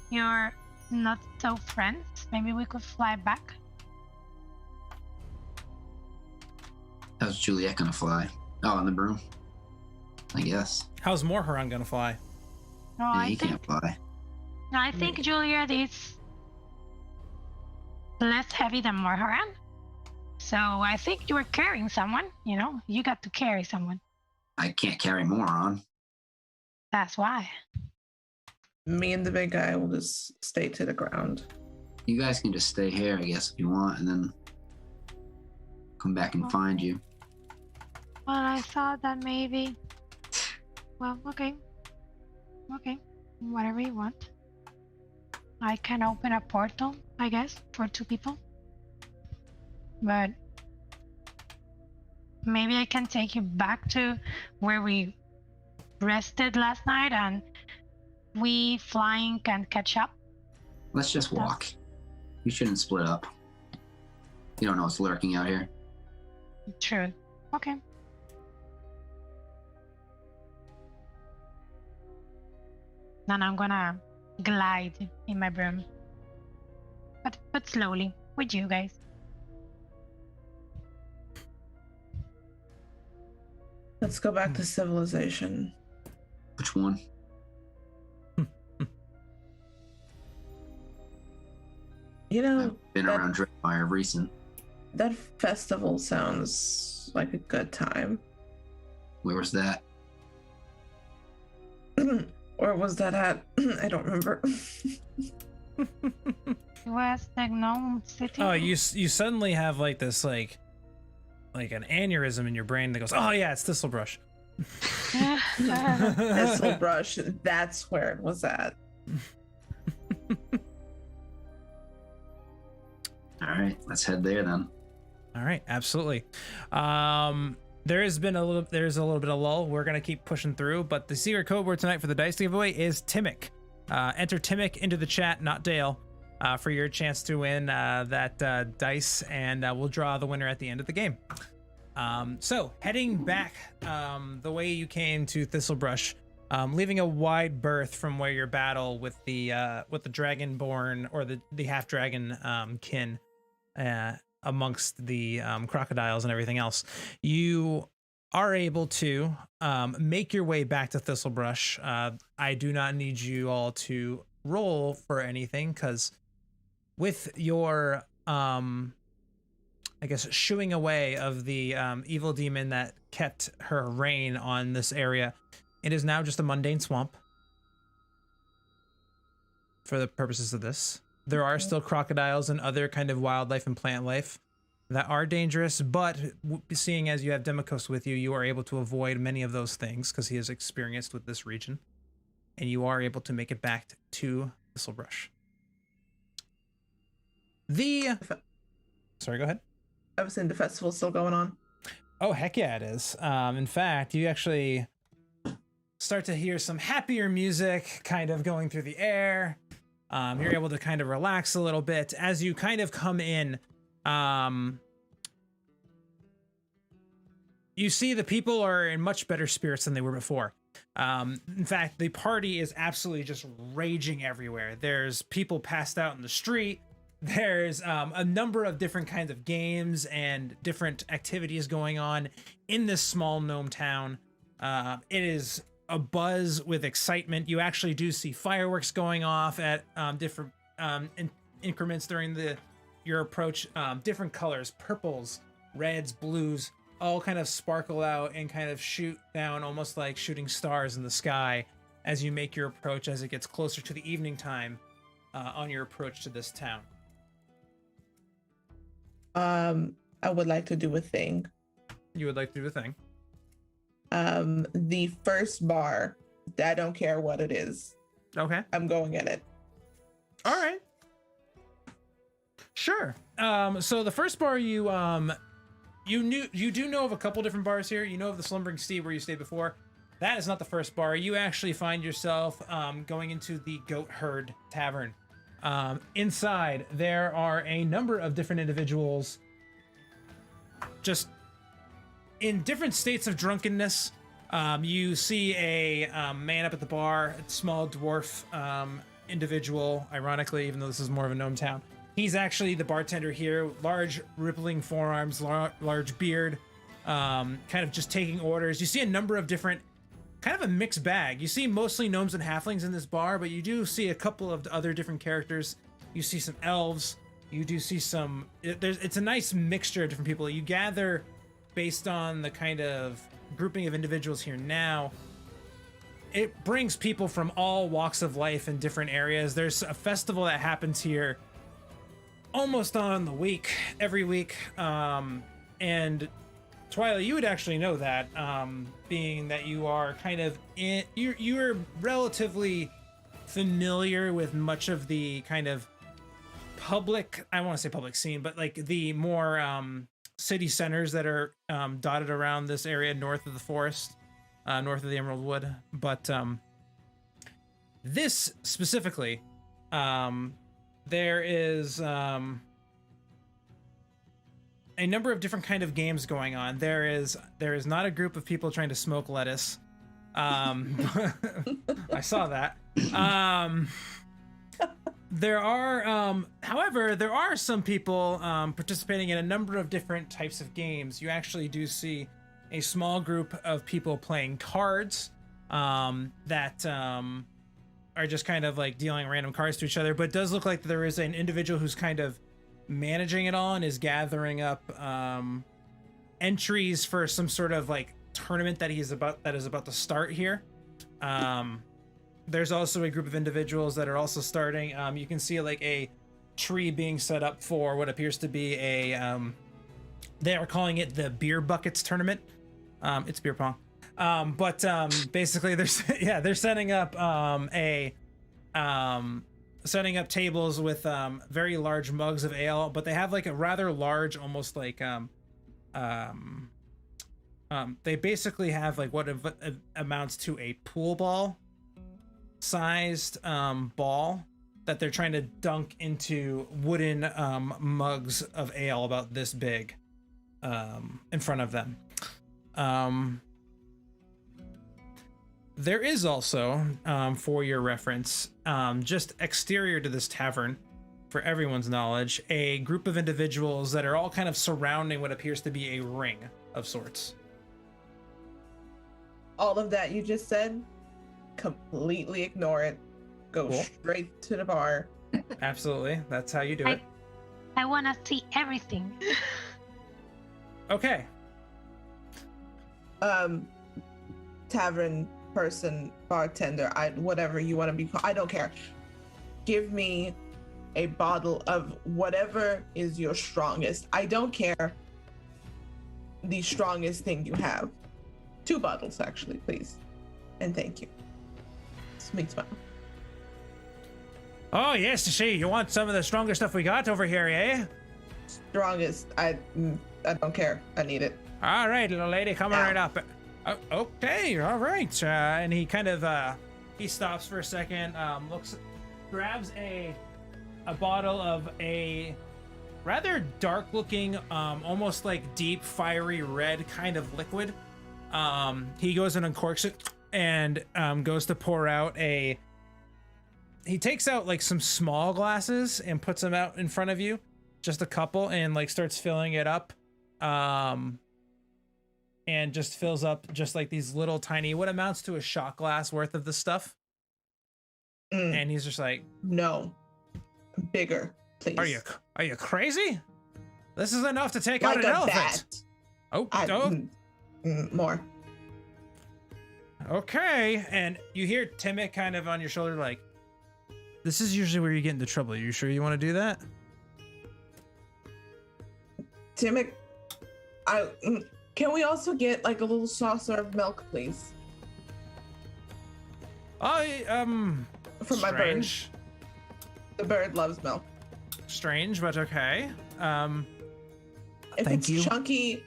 your not so friends, maybe we could fly back. How's Juliet gonna fly? Oh, on the broom. I guess. How's Morharon gonna fly? No, Yeah, he can't fly. I think Juliet is less heavy than Morharan. So I think you were carrying someone, you know? You got to carry someone. I can't carry more on. That's why. Me and the big guy will just stay to the ground. You guys can just stay here, I guess, if you want, and then come back and find you. Well, I thought that maybe... Well, okay. Okay. Whatever you want. I can open a portal, I guess, for 2 people. But maybe I can take you back to where we rested last night and we flying can catch up. Let's just walk. We shouldn't split up. You don't know what's lurking out here. True. Okay. Then I'm gonna glide in my broom. But slowly, with you guys. Let's go back to civilization. Which one? You know, I've been around Dreadfire recent. that festival sounds like a good time. Where was that? Where was that at? I don't remember. Was the gnome city? Oh, you suddenly have like this like an aneurysm in your brain that goes, oh yeah, it's Thistlebrush. Thistlebrush, that's where it was at. All right, let's head there then. All right, absolutely. There's a little bit of lull. We're gonna keep pushing through, but the secret code word tonight for the dice giveaway is Timic. Enter Timic into the chat, not Dale, for your chance to win that dice, and we'll draw the winner at the end of the game. So heading back the way you came to Thistlebrush, leaving a wide berth from where your battle with the dragonborn or the half dragon kin amongst the crocodiles and everything else, you are able to make your way back to Thistlebrush. I do not need you all to roll for anything, because with your I guess shooing away of the evil demon that kept her reign on this area, it is now just a mundane swamp for the purposes of this. There are still crocodiles and other kind of wildlife and plant life that are dangerous, but seeing as you have Demikos with you, you are able to avoid many of those things because he is experienced with this region, and you are able to make it back to Thistlebrush. Sorry, go ahead. I was saying the festival's still going on. Oh, heck yeah, it is. In fact, you actually start to hear some happier music kind of going through the air. You're able to kind of relax a little bit as you kind of come in. You see the people are in much better spirits than they were before. In fact, the party is absolutely just raging everywhere. There's people passed out in the street. There's a number of different kinds of games and different activities going on in this small gnome town. It is a buzz with excitement. You actually do see fireworks going off at different increments during your approach. Different colors, purples, reds, blues, all kind of sparkle out and kind of shoot down almost like shooting stars in the sky as you make your approach as it gets closer to the evening time on your approach to this town. I would like to do a thing. You would like to do the thing? The first bar, I don't care what it is. Okay. I'm going in it. All right. Sure. So the first bar you do know of a couple different bars here. You know of the Slumbering Steed where you stayed before. That is not the first bar. You actually find yourself going into the Goat Herd Tavern. Inside, there are a number of different individuals just in different states of drunkenness. You see a man up at the bar, a small dwarf individual, ironically, even though this is more of a gnome town. He's actually the bartender here, large rippling forearms, large beard, kind of just taking orders. You see a number of different, kind of a mixed bag. You see mostly gnomes and halflings in this bar, but you do see a couple of other different characters. You see some elves. You do see some, it's a nice mixture of different people. You gather based on the kind of grouping of individuals here now. It brings people from all walks of life in different areas. There's a festival that happens here almost on the week, every week. And Twyla, you would actually know that, being that you are kind of you're relatively familiar with much of the kind of public, I want to say public scene, but like the more city centers that are dotted around this area north of the forest, north of the Emerald Wood. But this specifically, there is a number of different kind of games going on. There is not a group of people trying to smoke lettuce. I saw that. There are, however, there are some people participating in a number of different types of games. You actually do see a small group of people playing cards that are just kind of like dealing random cards to each other. But it does look like there is an individual who's kind of managing it all and is gathering up entries for some sort of like tournament that is about to start here. There's also a group of individuals that are also starting. You can see like a tree being set up for what appears to be a, they are calling it the beer buckets tournament. It's beer pong. But basically they're setting up setting up tables with very large mugs of ale, but they have like a rather large, almost like they basically have like what amounts to a pool ball sized ball that they're trying to dunk into wooden mugs of ale about this big in front of them. There is also, for your reference, just exterior to this tavern, for everyone's knowledge, a group of individuals that are all kind of surrounding what appears to be a ring of sorts. All of that you just said, completely ignore it. Go straight to the bar. Absolutely. That's how you do it. I want to see everything. Okay. Tavern person, bartender, whatever you want to be called, I don't care. Give me a bottle of whatever is your strongest. I don't care. The strongest thing you have. 2 bottles, actually, please. And thank you. Sweet smile. Oh, yes, you want some of the strongest stuff we got over here, eh? Strongest. I don't care. I need it. All right, little lady, coming right up. Okay, all right. And he kind of he stops for a second, grabs a bottle of a rather dark-looking, almost like deep, fiery red kind of liquid. He goes and uncorks it and goes to pour out he takes out like some small glasses and puts them out in front of you, just a couple, and like starts filling it up. And just fills up just like these little tiny, what amounts to a shot glass worth of the stuff. And he's just like, no, bigger, please. Are you crazy? This is enough to take out an elephant. More. Okay. And you hear Timmick kind of on your shoulder, like, this is usually where you get into trouble. Are you sure you want to do that? Timmick, can we also get like a little saucer of milk, please? From my bird. The bird loves milk. Strange, but okay. If it's chunky,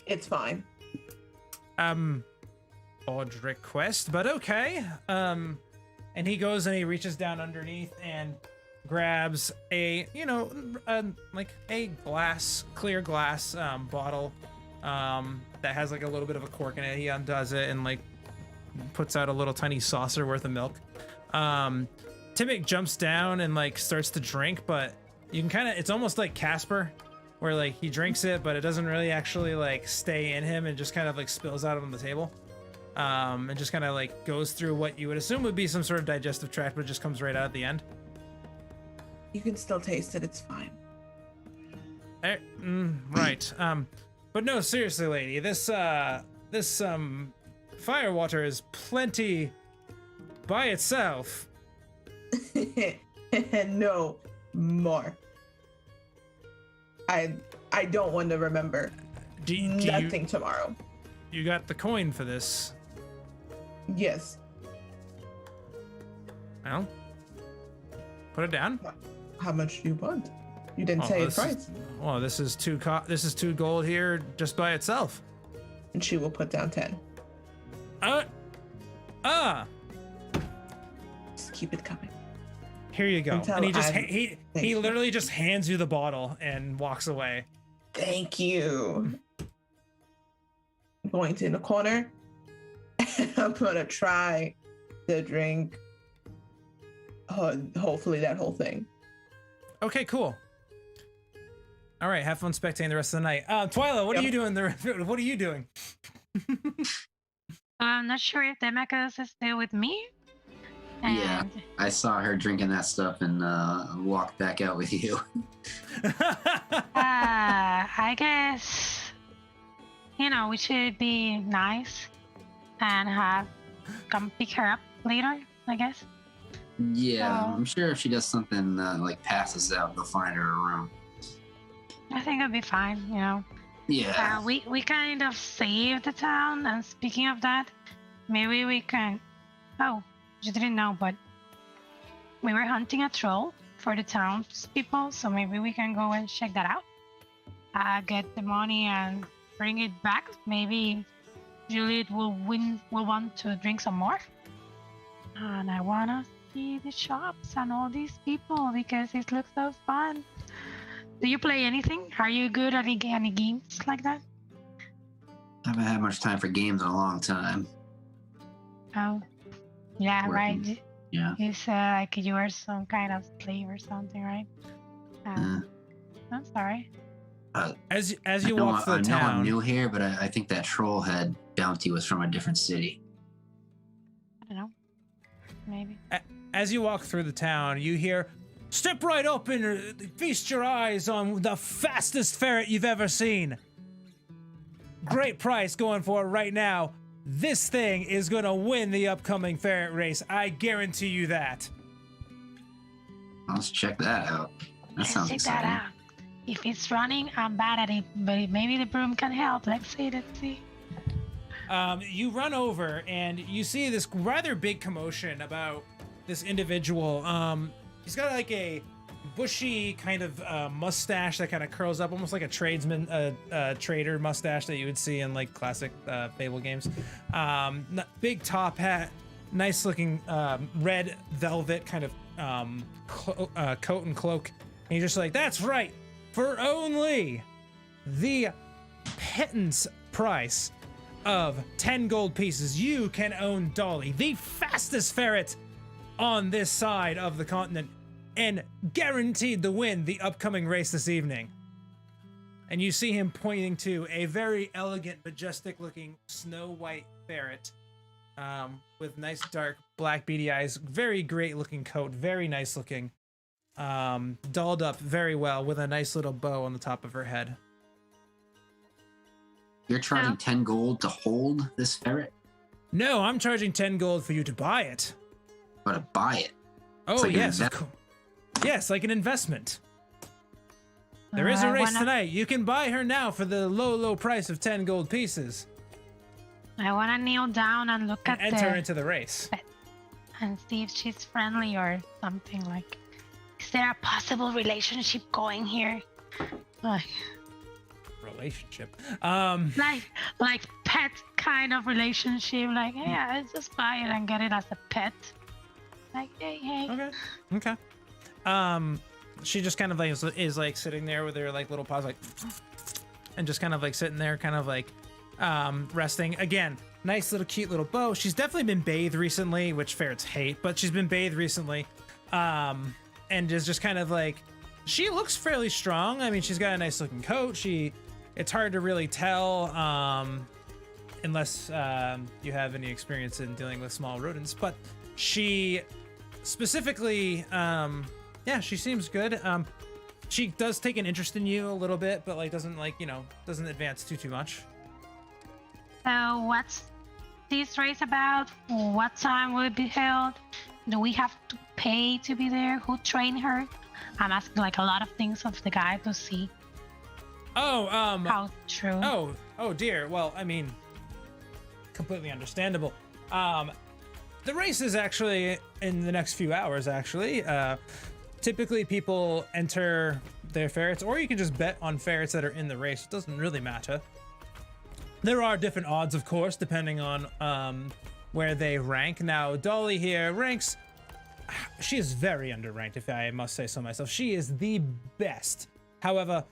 it's fine. Odd request, but okay. And he goes and he reaches down underneath and grabs a, like a clear glass bottle that has like a little bit of a cork in it. He undoes it and like puts out a little tiny saucer worth of milk. Timmick jumps down and like starts to drink, but you can kind of, it's almost like Casper, where like he drinks it, but it doesn't really actually like stay in him and just kind of like spills out on the table. And just kind of like goes through what you would assume would be some sort of digestive tract, but it just comes right out at the end. You can still taste it. It's fine. Right. But no, seriously, lady, this firewater is plenty by itself. No more. I don't want to remember nothing tomorrow. You got the coin for this? Yes. Well, put it down. How much do you want? You didn't say a price. Well, this is two gold here just by itself. And she will put down 10. Just keep it coming. Here you go. Until And he just Thank he you. literally just hands you the bottle and walks away. Thank you. I'm going to in the corner. I'm gonna try to drink. Hopefully that whole thing. Okay, cool. All right, have fun spectating the rest of the night. Twyla, what are you doing? What are you doing? I'm not sure if Demacus is still with me. Yeah, And I saw her drinking that stuff and walked back out with you. I guess, we should be nice and come pick her up later, I guess. Yeah, Oh. I'm sure if she does something like passes out, they'll find her a room. I think it'll be fine, Yeah. We kind of saved the town, and speaking of that, maybe we can... Oh, you didn't know, but we were hunting a troll for the townspeople, so maybe we can go and check that out. Get the money and bring it back. Maybe Juliet will want to drink some more. And I wanna see the shops and all these people because it looks so fun. Do you play anything? Are you good at any games like that? I haven't had much time for games in a long time. Oh, yeah, Working. right. Yeah. It's like you are some kind of slave or something, right? I'm sorry. As you walk through I the know I'm town, new here, but I think that troll head bounty was from a different city. I don't know. Maybe. as you walk through the town, you hear, "Step right up and feast your eyes on the fastest ferret you've ever seen. Great price going for it right now. This thing is gonna win the upcoming ferret race. I guarantee you that." Let's check that out. That Let's sounds check exciting. that out. If it's running, I'm bad at it, but maybe the broom can help. Let's see. You run over and you see this rather big commotion about this individual. He's got like a bushy kind of mustache that kind of curls up, almost like a tradesman, trader mustache that you would see in like classic Fable games. Big top hat, nice looking red velvet kind of coat and cloak. And you're just like, "That's right, for only the pittance price of 10 gold pieces, you can own Dolly, the fastest ferret on this side of the continent, and guaranteed to win the upcoming race this evening." And you see him pointing to a very elegant, majestic looking snow white ferret with nice dark black beady eyes, very great looking coat, very nice looking, dolled up very well with a nice little bow on the top of her head. You're charging Yeah. 10 gold to hold this ferret? No, I'm charging 10 gold for you to buy it. Or to buy it? Oh, like an yes, of course. Yes, like an investment. There is a race tonight. You can buy her now for the low price of 10 gold pieces. I wanna kneel down and look And at enter the into the race. and see if she's friendly or something like. Is there a possible relationship going here? Like Relationship. like pet kind of relationship. Like, yeah, I'll just buy it and get it as a pet. Like, hey. Okay. She just kind of like is like sitting there with her like little paws like and just kind of like sitting there, kind of like resting. Again, nice little cute little bow. She's definitely been bathed recently, which ferrets hate, but she's been bathed recently, and is just kind of like, she looks fairly strong. I mean, she's got a nice looking coat. It's hard to really tell unless you have any experience in dealing with small rodents, but she specifically, she seems good. She does take an interest in you a little bit, but like doesn't advance too much. So what's this race about? What time will it be held? Do we have to pay to be there? Who trained her? I'm asking like a lot of things of the guy to see. How true. Oh dear. Well, I mean, completely understandable. The race is actually in the next few hours, actually. Typically people enter their ferrets, or you can just bet on ferrets that are in the race. It doesn't really matter. There are different odds, of course, depending on where they rank. Now, Dolly here ranks... She is very underranked, if I must say so myself. She is the best. However,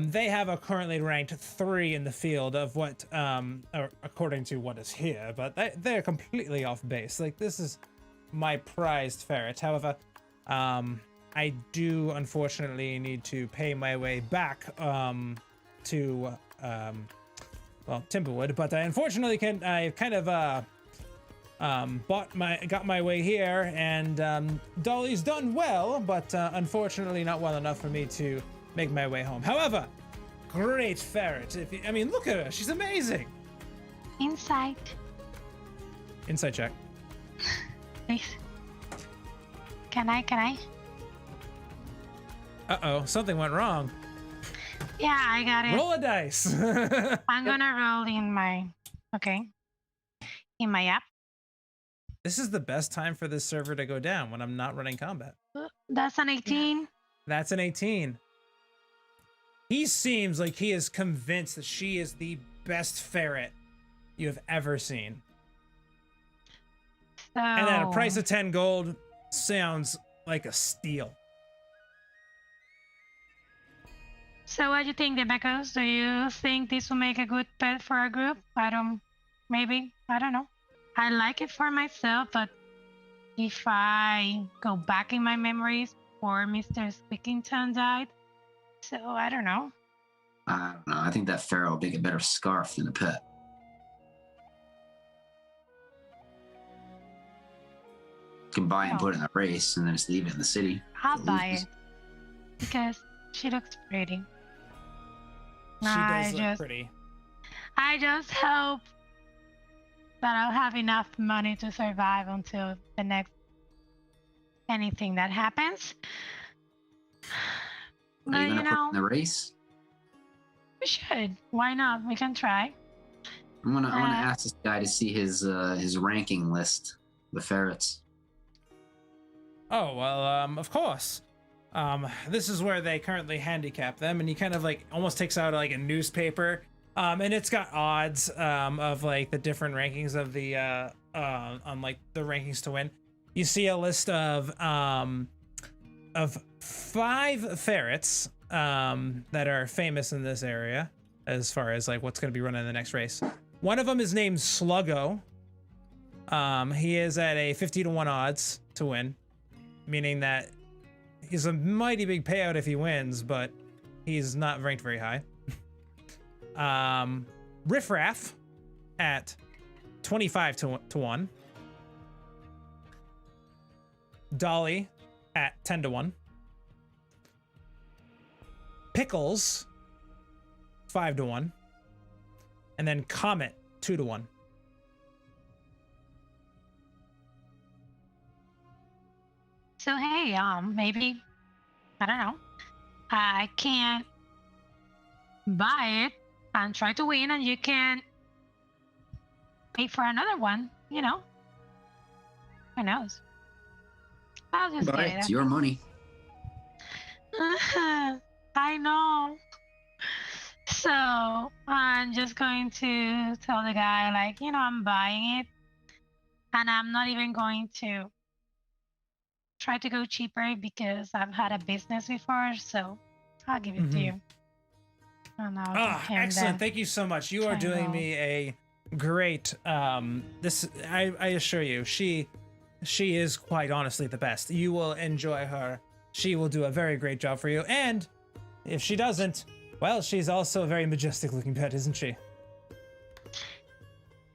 they have a currently ranked 3 in the field of what, or according to what is here, but they're completely off base. Like, this is my prized ferret. However, I do unfortunately need to pay my way back to Timberwood, but I unfortunately got my way here, and Dolly's done well, but unfortunately not well enough for me to make my way home. However, great ferret. Look at her. She's amazing. Insight check. Please. Can I? Uh-oh, something went wrong. Yeah, I got it. Roll a dice. I'm gonna roll in my app. This is the best time for this server to go down, when I'm not running combat. That's an 18. That's an 18. He seems like he is convinced that she is the best ferret you have ever seen. So... And at a price of 10 gold, sounds like a steal. So what do you think, Rebecca? Do you think this will make a good pet for our group? I don't know. I like it for myself, but if I go back in my memories, poor Mr. Squickington died. So I don't know. I don't know. I think that ferret will make a better scarf than a pet. You can buy and put it in a race and then just leave it in the city. I'll buy it because she looks pretty. She does look pretty. I just hope that I'll have enough money to survive until the next anything that happens. Are you gonna put in the race? We should. Why not? We can try. I wanna ask this guy to see his ranking list, the ferrets. Oh well, of course. This is where they currently handicap them, and he kind of like almost takes out like a newspaper, and it's got odds of like the different rankings of the on like the rankings to win. You see a list of 5 ferrets that are famous in this area as far as like what's going to be running in the next race. One of them is named Sluggo. He is at a 50-1 odds to win, meaning that he's a mighty big payout if he wins, but he's not ranked very high. Riffraff at 25-1. Dolly at 10-1. Pickles 5-1. And then Comet 2-1. So hey, maybe, I don't know, I can buy it and try to win, and you can pay for another one, you know? Who knows? I'll just get it. It's your money. I know. So I'm just going to tell the guy, like, you know, I'm buying it, and I'm not even going to try to go cheaper because I've had a business before, so I'll give it to you. And I'll Ah, give him excellent. the Thank you so much. You are doing triangle. me a great I assure you, she is quite honestly the best. You will enjoy her. She will do a very great job for you. And if she doesn't, well, she's also a very majestic looking pet, isn't she?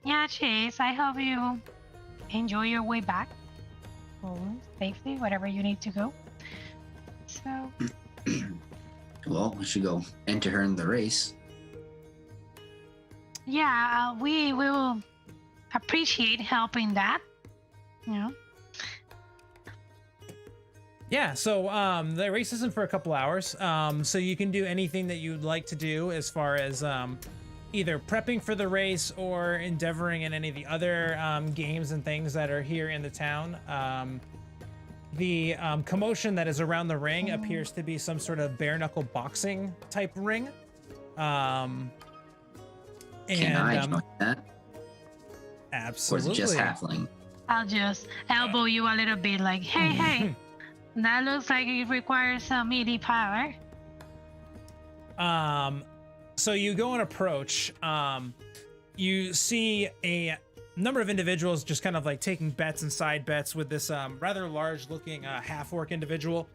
Yeah, she is. I hope you enjoy your way back home safely, whatever you need to go. So, Well, we should go enter her in the race. yeah, we will appreciate helping that. You know? Yeah, so the race isn't for a couple hours. So you can do anything that you'd like to do as far as either prepping for the race or endeavoring in any of the other games and things that are here in the town. The commotion that is around the ring appears to be some sort of bare knuckle boxing type ring. Can I join that? Or Absolutely. is it just halfling? I'll just elbow you a little bit, like, hey, that looks like it requires some meaty power. So you go and approach. You see a number of individuals just kind of like taking bets and side bets with this rather large looking half-orc individual.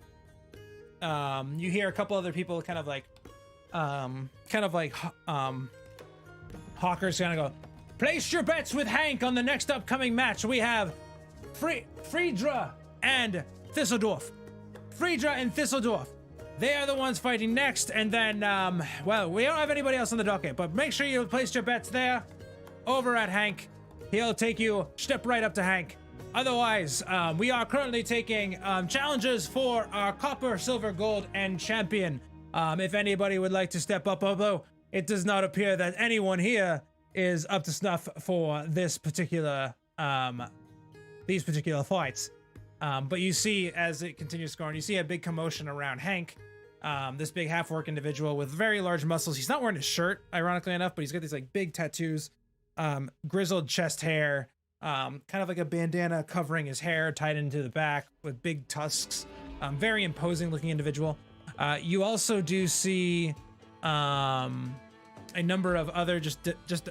You hear a couple other people kind of like hawkers kind of go, place your bets with Hank on the next upcoming match. We have Friedra and Thistledorf. Friedra and Thistledorf. They are the ones fighting next, and then, well, we don't have anybody else on the docket, but make sure you place your bets there, over at Hank. He'll take you, step right up to Hank. Otherwise, we are currently taking challenges for our copper, silver, gold, and champion. If anybody would like to step up, although it does not appear that anyone here is up to snuff for this particular, these particular fights. But you see, as it continues going, you see a big commotion around Hank. This big half-orc individual with very large muscles. He's not wearing a shirt, ironically enough, but he's got these like big tattoos, grizzled chest hair, kind of like a bandana covering his hair tied into the back with big tusks. Very imposing looking individual. You also do see a number of other just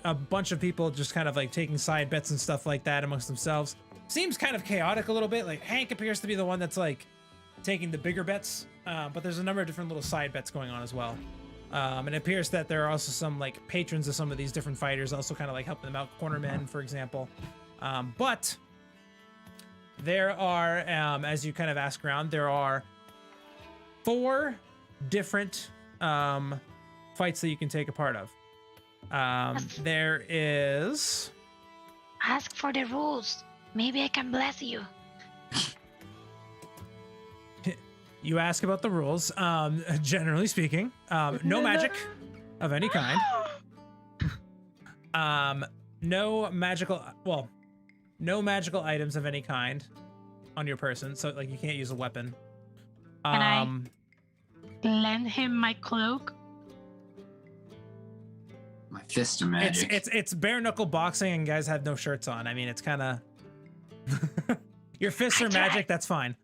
a bunch of people just kind of like taking side bets and stuff like that amongst themselves. Seems kind of chaotic a little bit. Like Hank appears to be the one that's like taking the bigger bets, but there's a number of different little side bets going on as well. And it appears that there are also some like patrons of some of these different fighters also kind of like helping them out, cornermen, for example. But there are, as you kind of ask around, there are 4 different fights that you can take a part of. There is... Ask for the rules. Maybe I can bless you. You ask about the rules. Generally speaking, no magic of any kind. No magical items of any kind on your person. So like you can't use a weapon. Can I lend him my cloak? My fists are magic. It's bare knuckle boxing and guys have no shirts on. I mean, it's kind of your fists are magic. That's fine.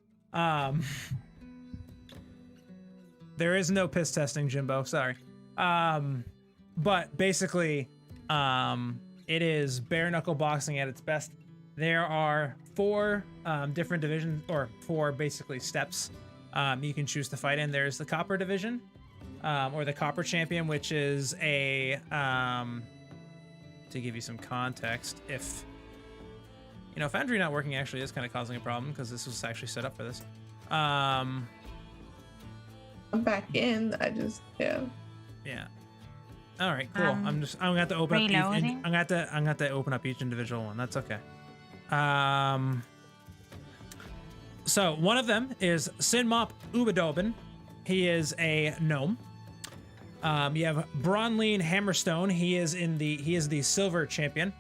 There is no piss testing, Jimbo. Sorry. But basically, it is bare knuckle boxing at its best. There are 4 different divisions, or 4 basically steps you can choose to fight in. There's the copper division, or the copper champion, which is a to give you some context, if Foundry not working actually is kind of causing a problem because this was actually set up for this. I'm back in. Yeah. All right, cool. I'm gonna have to open up. Reloading. I'm gonna have to open up each individual one. That's okay. So one of them is Sinmop Ubadobin. He is a gnome. You have Bronleen Hammerstone. He is the silver champion.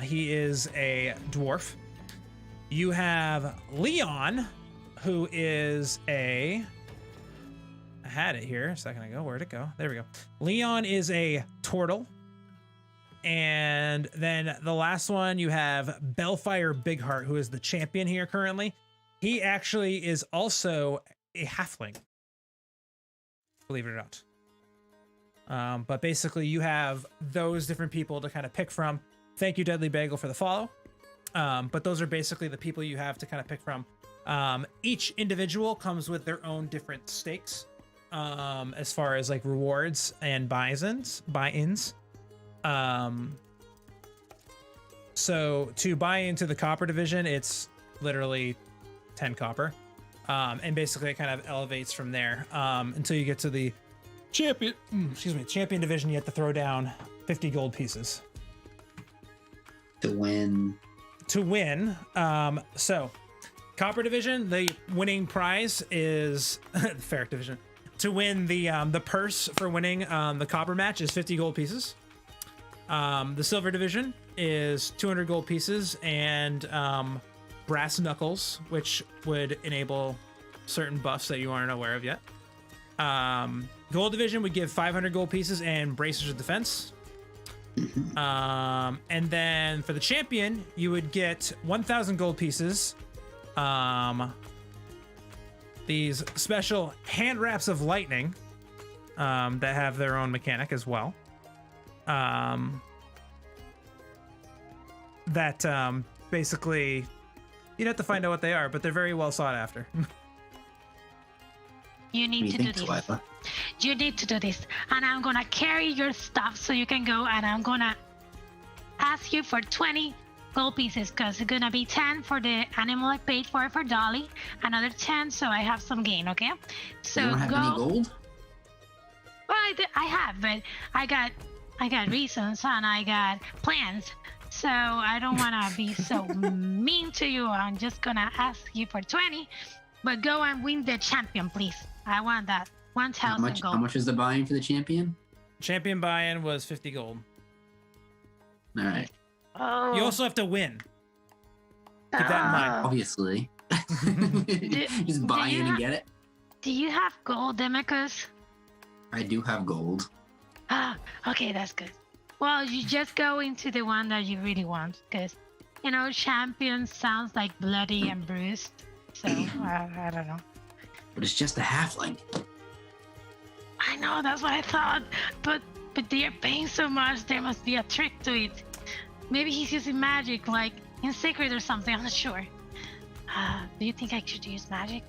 He is a dwarf. You have Leon, who is I had it here a second ago. Where'd it go? There we go. Leon is a turtle. And then the last one, you have Bellfire Bigheart, who is the champion here currently. He actually is also a halfling, believe it or not. But basically, you have those different people to kind of pick from. Thank you, Deadly Bagel, for the follow. But those are basically the people you have to kind of pick from. Each individual comes with their own different stakes as far as like rewards and buy-ins. So to buy into the copper division, it's literally 10 copper. And basically it kind of elevates from there until you get to the champion division. You have to throw down 50 gold pieces To win. So copper division, the winning prize is the Ferret division. To win the purse for winning the copper match is 50 gold pieces. The silver division is 200 gold pieces and brass knuckles, which would enable certain buffs that you aren't aware of yet. Gold division would give 500 gold pieces and bracers of defense. And then for the champion, you would get 1,000 gold pieces. These special hand wraps of lightning that have their own mechanic as well. Basically, you'd have to find out what they are, but they're very well sought after. You need to do this. Cleaver? You need to do this. And I'm gonna carry your stuff so you can go, and I'm gonna ask you for 20 gold pieces, because it's gonna be 10 for the animal I paid for Dolly, another 10 so I have some gain, okay? So You don't have any gold? Well, I have, but I got reasons and I got plans. So I don't wanna be so mean to you. I'm just gonna ask you for 20, but go and win the champion, please. I want that 1,000 gold. How much is the buy-in for the champion? Champion buy-in was 50 gold. All right. Oh. You also have to win. Keep that in mind. Obviously. Just buy in and get it. Do you have gold, Demicus? I do have gold. Ah, okay, that's good. Well, you just go into the one that you really want, because, champion sounds like bloody and bruised. So, I don't know. But it's just a halfling. I know, that's what I thought. But they are paying so much, there must be a trick to it. Maybe he's using magic, like in Secret or something, I'm not sure. Do you think I should use magic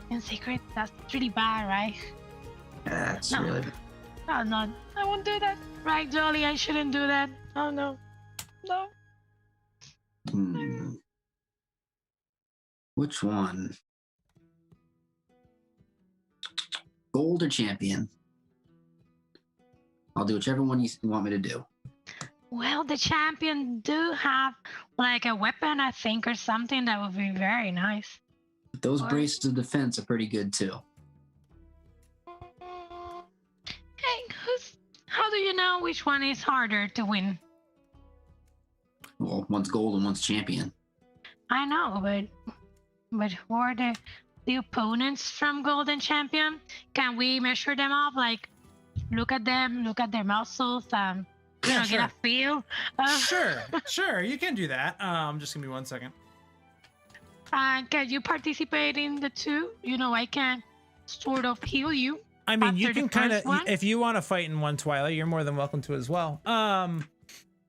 in Secret? That's really bad, right? That's No. really bad. Oh, no, I won't do that. Right, Jolly, I shouldn't do that. Oh, no. No. Which one? Gold or champion? I'll do whichever one you want me to do. Well, the champion do have like a weapon, I think, or something that would be very nice. Those Or- braces of defense are pretty good too. Hey, how do you know which one is harder to win? Well, one's gold and one's champion. I know, but who are the opponents from Golden Champion? Can we measure them up? Like, look at them, look at their muscles, Yeah, get a feel. Sure, you can do that. Just give me 1 second. Can you participate in the two? I can sort of heal you. I mean, you After can the kind of, first one? if you want to fight in one Twilight, you're more than welcome to as well.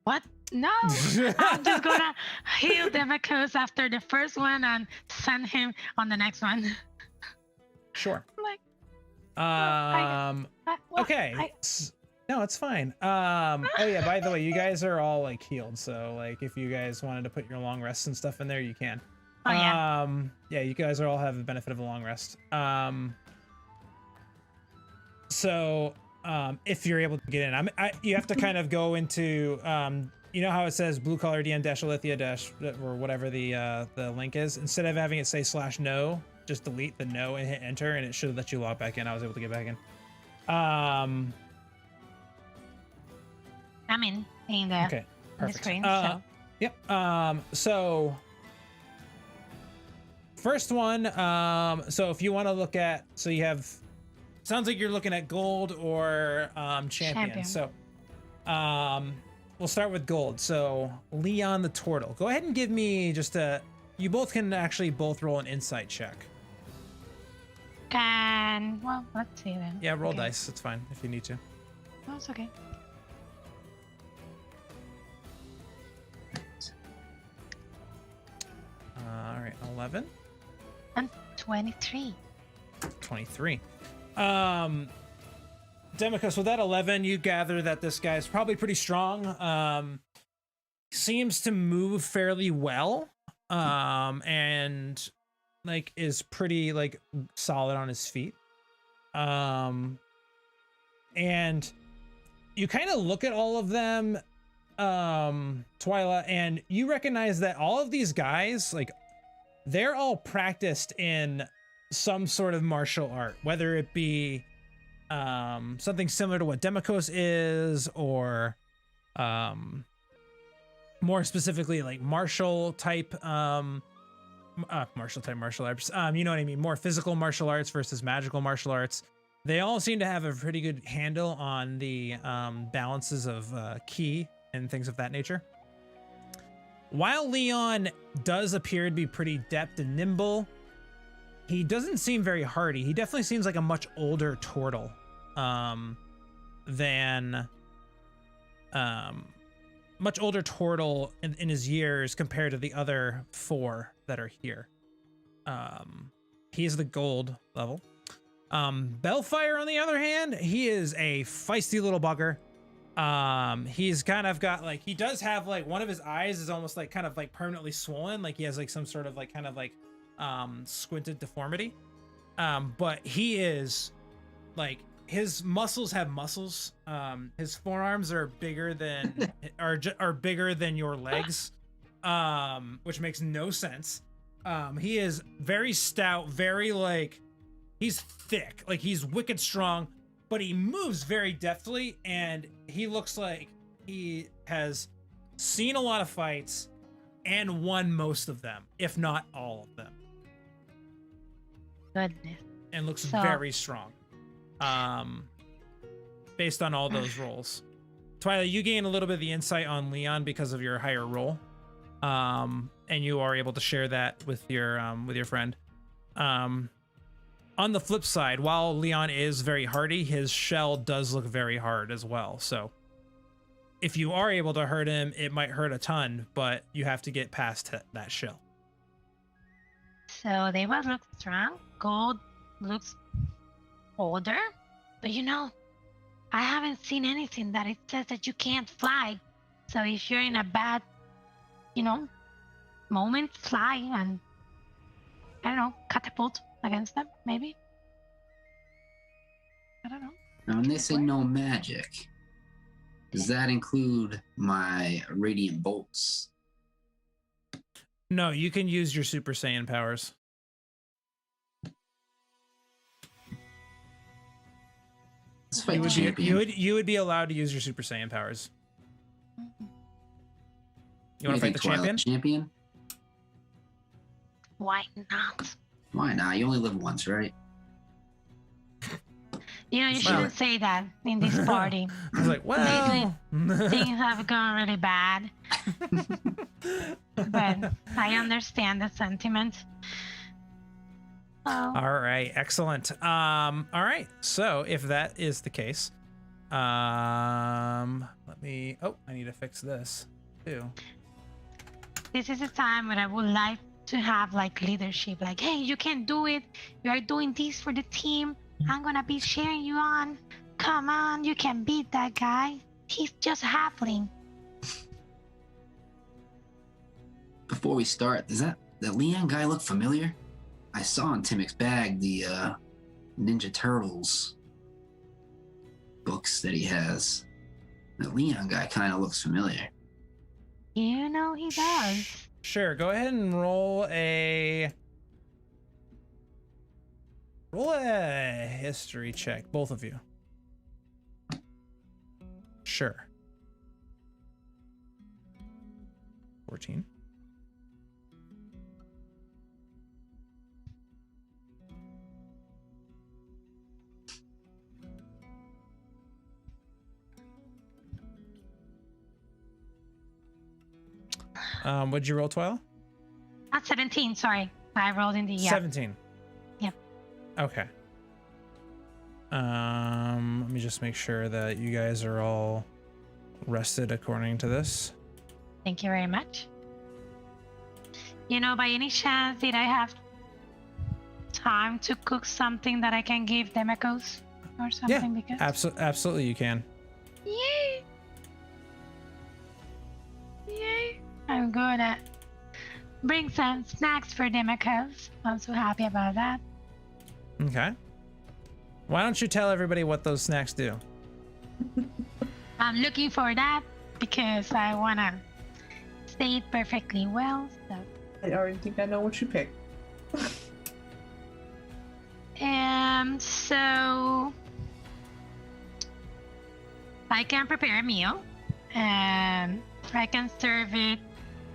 What? No, I'm just gonna heal Demicus after the first one and send him on the next one. Sure. Like, Okay. No, it's fine. Oh yeah, by the way, you guys are all like healed, so like if you guys wanted to put your long rests and stuff in there, you can. Oh, yeah. Yeah, you guys are all have the benefit of a long rest. So if you're able to get in, you have to kind of go into you know how it says Blue Collar D&D Alithia or whatever the link is. Instead of having it say /no, just delete the no and hit enter, and it should let you log back in. I was able to get back in. I'm in the, Okay, in the perfect. screen. So. Yep. So first one. So if you want to look at, so you have, sounds like you're looking at gold or champion. So we'll start with gold. So Leon the Turtle. Go ahead and give me just a. You both can actually both roll an insight check. Well, let's see then. Yeah, roll Okay. dice. It's fine if you need to. No, it's okay. All right, 11. I'm 23. 23. Demicus, with that 11, you gather that this guy's probably pretty strong. Seems to move fairly well. And like is pretty like solid on his feet. And you kind of look at all of them, Twyla, and you recognize that all of these guys, like, they're all practiced in some sort of martial art, whether it be something similar to what Demikos is, or more specifically like martial type martial arts. You know what I mean? More physical martial arts versus magical martial arts. They all seem to have a pretty good handle on the balances of ki and things of that nature. While Leon does appear to be pretty adept and nimble, he doesn't seem very hardy. He definitely seems like a much older turtle in his years compared to the other 4 that are here. He's the gold level. Bellfire, on the other hand, he is a feisty little bugger. He's kind of got like, he does have like one of his eyes is almost like kind of like permanently swollen, like he has like some sort of like kind of like squinted deformity. But he is like, his muscles have muscles. His forearms are bigger than are bigger than your legs, which makes no sense. He is very stout, very like, he's thick, like he's wicked strong, but he moves very deftly, and he looks like he has seen a lot of fights and won most of them, if not all of them. Goodness. And looks very strong. Based on all those rolls. Twyla, you gain a little bit of the insight on Leon because of your higher roll. And you are able to share that with your friend. On the flip side, while Leon is very hardy, his shell does look very hard as well. So if you are able to hurt him, it might hurt a ton, but you have to get past that shell. So they both look strong. Gold looks older, but you know, I haven't seen anything that it says that you can't fly. So if you're in a bad, you know, moment, fly and, I don't know, catapult against them, maybe. I don't know. Now, when they say no magic, does that include my radiant bolts? No, you can use your Super Saiyan powers. Let's fight the champion. You would be allowed to use your Super Saiyan powers. You want to fight the champion? Champion? Why not? Why not? You only live once, right? You know, you shouldn't say that in this party. I was like, well, things have gone really bad. But I understand the sentiment. Oh. All right, excellent. All right, so if that is the case, let me. Oh, I need to fix this too. This is a time when I would like to have like leadership. Like, hey, you can do it. You are doing this for the team. I'm gonna be cheering you on. Come on, you can beat that guy. He's just halfling. Before we start, does that Leon guy look familiar? I saw in Timmick's bag the Ninja Turtles books that he has. The Leon guy kind of looks familiar. You know he does. Sure, go ahead and roll a history check, both of you. Sure. 14. What'd you roll, Twyla? Not 17, sorry. I rolled in the 17. Yep. Okay. Let me just make sure that you guys are all rested according to this. Thank you very much. You know, by any chance, did I have time to cook something that I can give Demekos or something? Yeah, because absolutely you can. Yay! Yay! I'm gonna bring some snacks for Demekos. I'm so happy about that. Okay. Why don't you tell everybody what those snacks do? I'm looking for that because I wanna say it perfectly well. So. I already think I know what you picked. So I can prepare a meal and I can serve it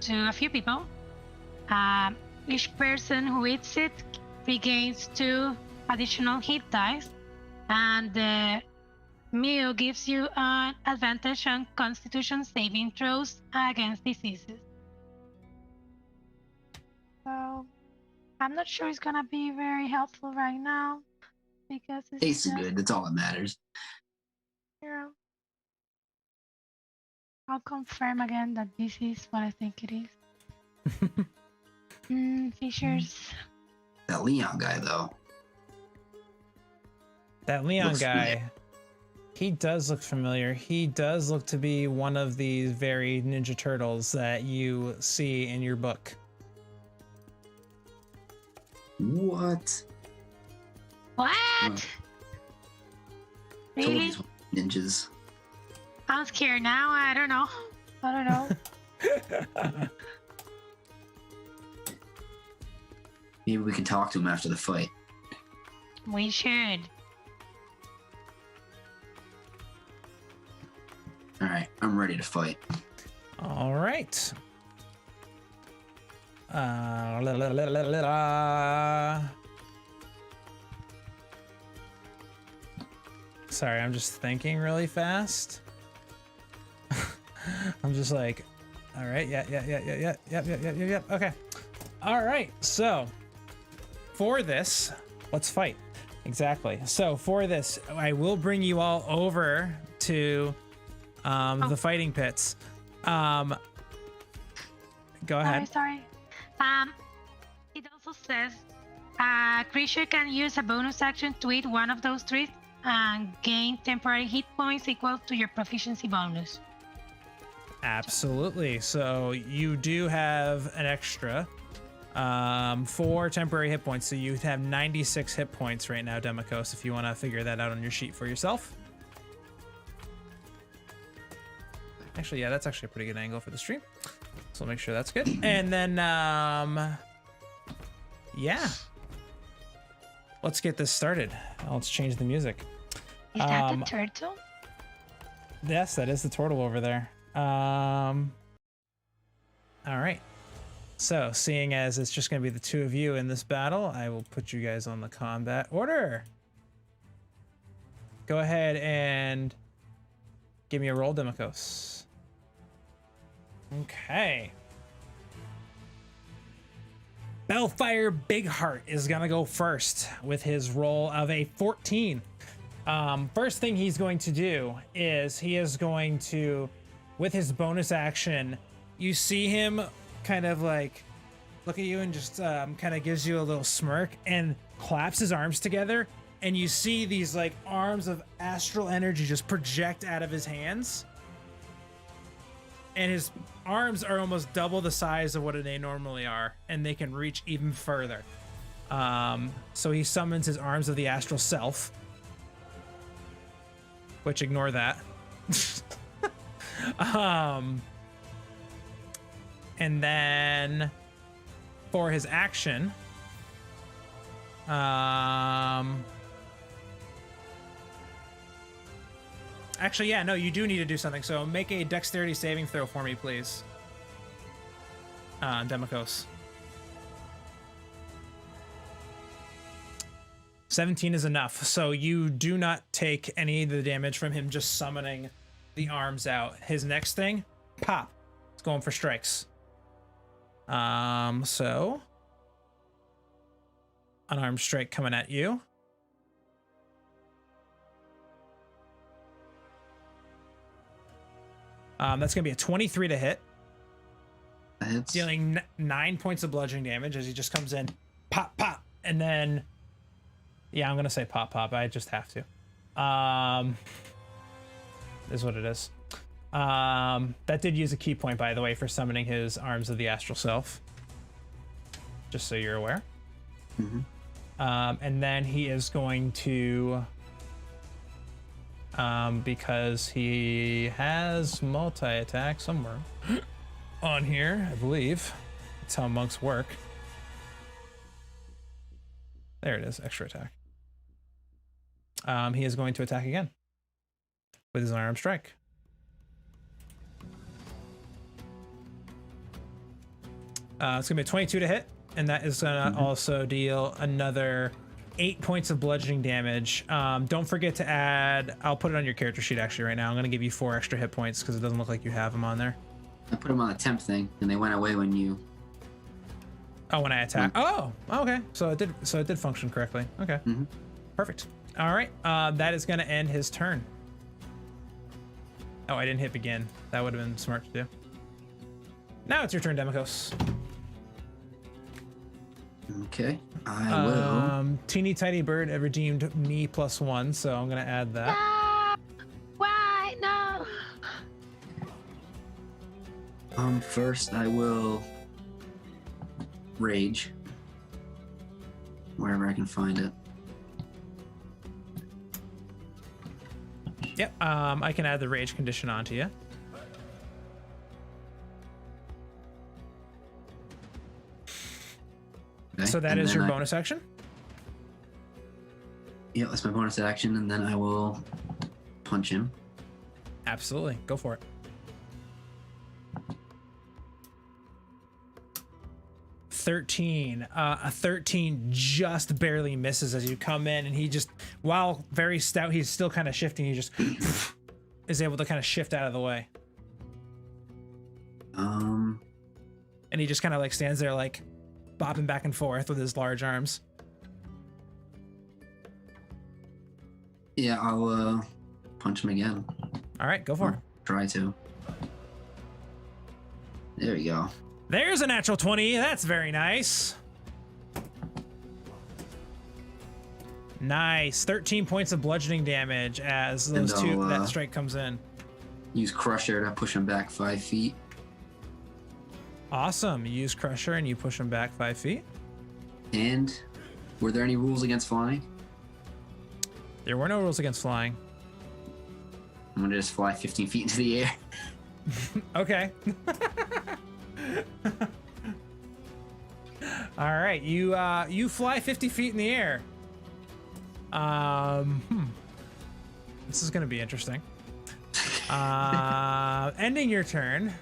to a few people. Each person who eats it regains 2 additional hit dice, and the meal gives you an advantage on Constitution saving throws against diseases. So I'm not sure it's gonna be very helpful right now because it's Tastes just, good. That's all that matters. yeah. I'll confirm again that this is what I think it is. Fishers. That Leon guy, though. That Leon Looks guy, familiar. he does look familiar. He does look to be one of these very Ninja Turtles that you see in your book. What? What? Told Really? these ninjas. I'm scared now. I don't know. Maybe we can talk to him after the fight. We should. All right, I'm ready to fight. All right. Sorry, I'm just thinking really fast. I'm just like, all right, yeah. Okay. All right, so for this, let's fight. Exactly. So for this, I will bring you all over to the fighting pits. Go ahead. Sorry. It also says creature can use a bonus action to eat one of those trees and gain temporary hit points equal to your proficiency bonus. Absolutely. So you do have an extra 4 temporary hit points. So you have 96 hit points right now, Demekos, if you want to figure that out on your sheet for yourself. Actually, yeah, that's actually a pretty good angle for the stream. So I'll make sure that's good. And then, yeah. Let's get this started. Let's change the music. Is that the turtle? Yes, that is the turtle over there. All right. So, seeing as it's just going to be the 2 of you in this battle, I will put you guys on the combat order. Go ahead and give me a roll, Demekos. Okay. Bellfire Bigheart is going to go first with his roll of a 14. First thing he's going to do is he is going to, with his bonus action, you see him kind of like look at you and just kind of gives you a little smirk and claps his arms together, and you see these like arms of astral energy just project out of his hands, and his arms are almost double the size of what they normally are, and they can reach even further. So he summons his arms of the astral self, which ignore that. And then for his action, actually, yeah, no, you do need to do something. So make a dexterity saving throw for me, please. Demekos. 17 is enough. So you do not take any of the damage from him just summoning the arms out. His next thing, pop. It's going for strikes. So unarmed strike coming at you. That's gonna be a 23 to hit, That hits. dealing 9 points of bludgeoning damage as he just comes in, pop, pop, and then, yeah, I'm gonna say pop, pop. I just have to. Is what it is. That did use a key point, by the way, for summoning his Arms of the Astral Self. Just so you're aware. Mm-hmm. And then he is going to, because he has multi-attack somewhere on here, I believe. That's how monks work. There it is, extra attack. He is going to attack again with his unarmed strike. It's gonna be a 22 to hit, and that is gonna also deal another 8 points of bludgeoning damage. Don't forget to add, I'll put it on your character sheet actually right now. I'm gonna give you 4 extra hit points because it doesn't look like you have them on there. I put them on the temp thing, and they went away when you. Oh, when I attack. Oh, okay. So it did function correctly. Okay. Perfect. All right. That is gonna end his turn. Oh, I didn't hit begin. That would have been smart to do. Now it's your turn, Demikos. Okay, I will. Teeny tiny bird redeemed me +1, so I'm gonna add that. Ah, why? No. First I will rage wherever I can find it. Yep. I can add the rage condition onto you. Okay, So that and is then your bonus action. Yeah, that's my bonus action, and then I will punch him. Absolutely. Go for it. A 13 just barely misses as you come in, and he just, while very stout, he's still kind of shifting. He just is able to kind of shift out of the way. And he just kind of like stands there like bopping back and forth with his large arms. Yeah, I'll punch him again. All right, go for it. Try to. There we go. There's a natural 20. That's very nice. Nice. 13 points of bludgeoning damage as those that strike comes in. Use Crusher to push him back 5 feet. Awesome. You use Crusher and you push him back 5 feet. And were there any rules against flying? There were no rules against flying. I'm gonna just fly 15 feet into the air. Okay. All right, you fly 50 feet in the air. This is gonna be interesting. Ending your turn.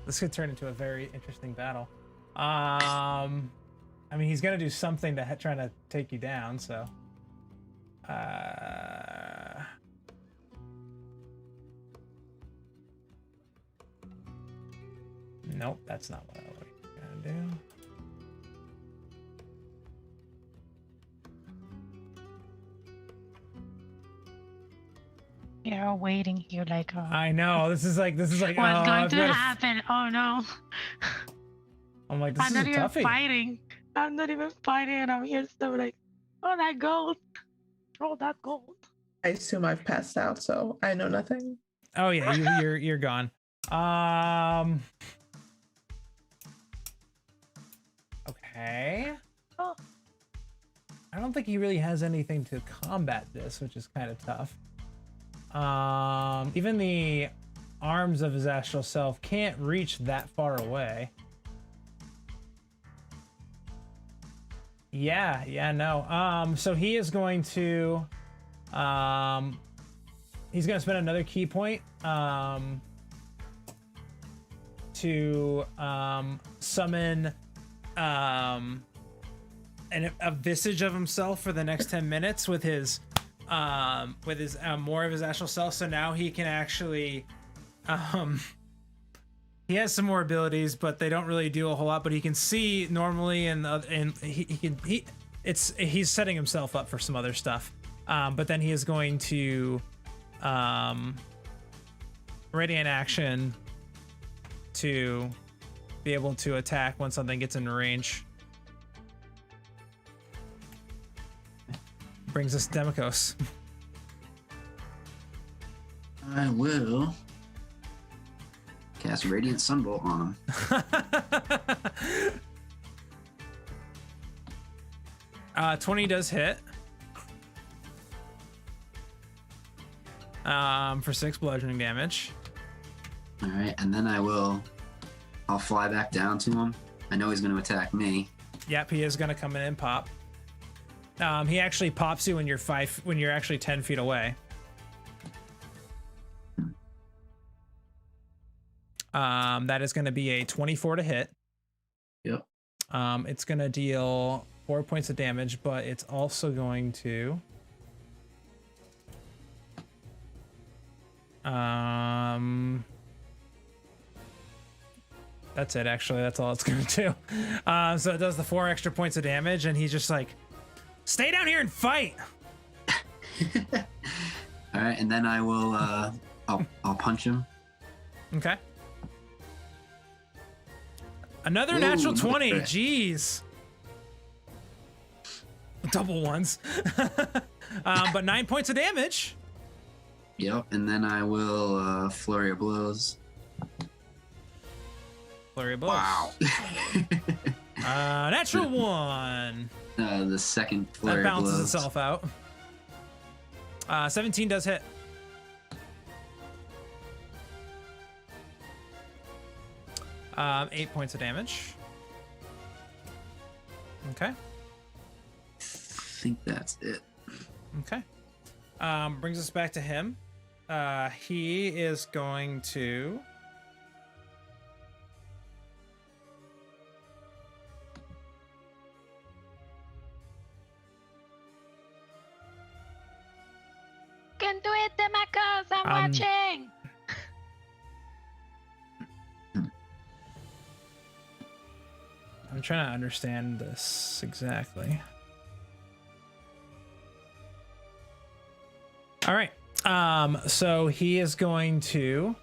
This could turn into a very interesting battle. I mean, he's gonna do something to try to take you down. So. Nope, that's not what I was gonna do. You're waiting here like, I know. This is like. what's going to happen? Oh no. I'm like, this I'm is not a even toughie. fighting. I'm not even fighting, and I'm here still like, oh, that gold. Oh, that gold. I assume I've passed out, so I know nothing. Oh yeah, you're gone. Okay. Oh. I don't think he really has anything to combat this, which is kind of tough. Even the arms of his astral self can't reach that far away. Yeah, no. So he is going to, he's going to spend another key point, to, summon, a visage of himself for the next 10 minutes with his more of his astral self. So now he can actually, he has some more abilities, but they don't really do a whole lot. But he can see normally, and he's setting himself up for some other stuff. But then he is going to radiant action to be able to attack when something gets in range. Brings us Demikos. I will cast Radiant Sunbolt on him. 20 does hit. For 6 bludgeoning damage. All right, and then I'll fly back down to him. I know he's going to attack me. Yep, he is going to come in and pop. He actually pops you when you're actually 10 feet away. That is going to be a 24 to hit. Yep. It's going to deal 4 points of damage, but it's also going to that's it, actually. That's all it's going to do. So it does the 4 extra points of damage, and he's just like, stay down here and fight. All right, and then I will I'll punch him. Okay. Another Ooh, natural 20. okay. Jeez. Double ones. But 9 points of damage. Yep, and then I will flurry of blows. Flurry of blows. Wow. Natural 1. The second flurry That of blows. balances itself out. 17 does hit. Um, 8 points of damage. Okay. I think that's it. Okay. Brings us back to him. He is going to Can do it, Demikos. I'm watching. I'm trying to understand this exactly. All right. So he is going to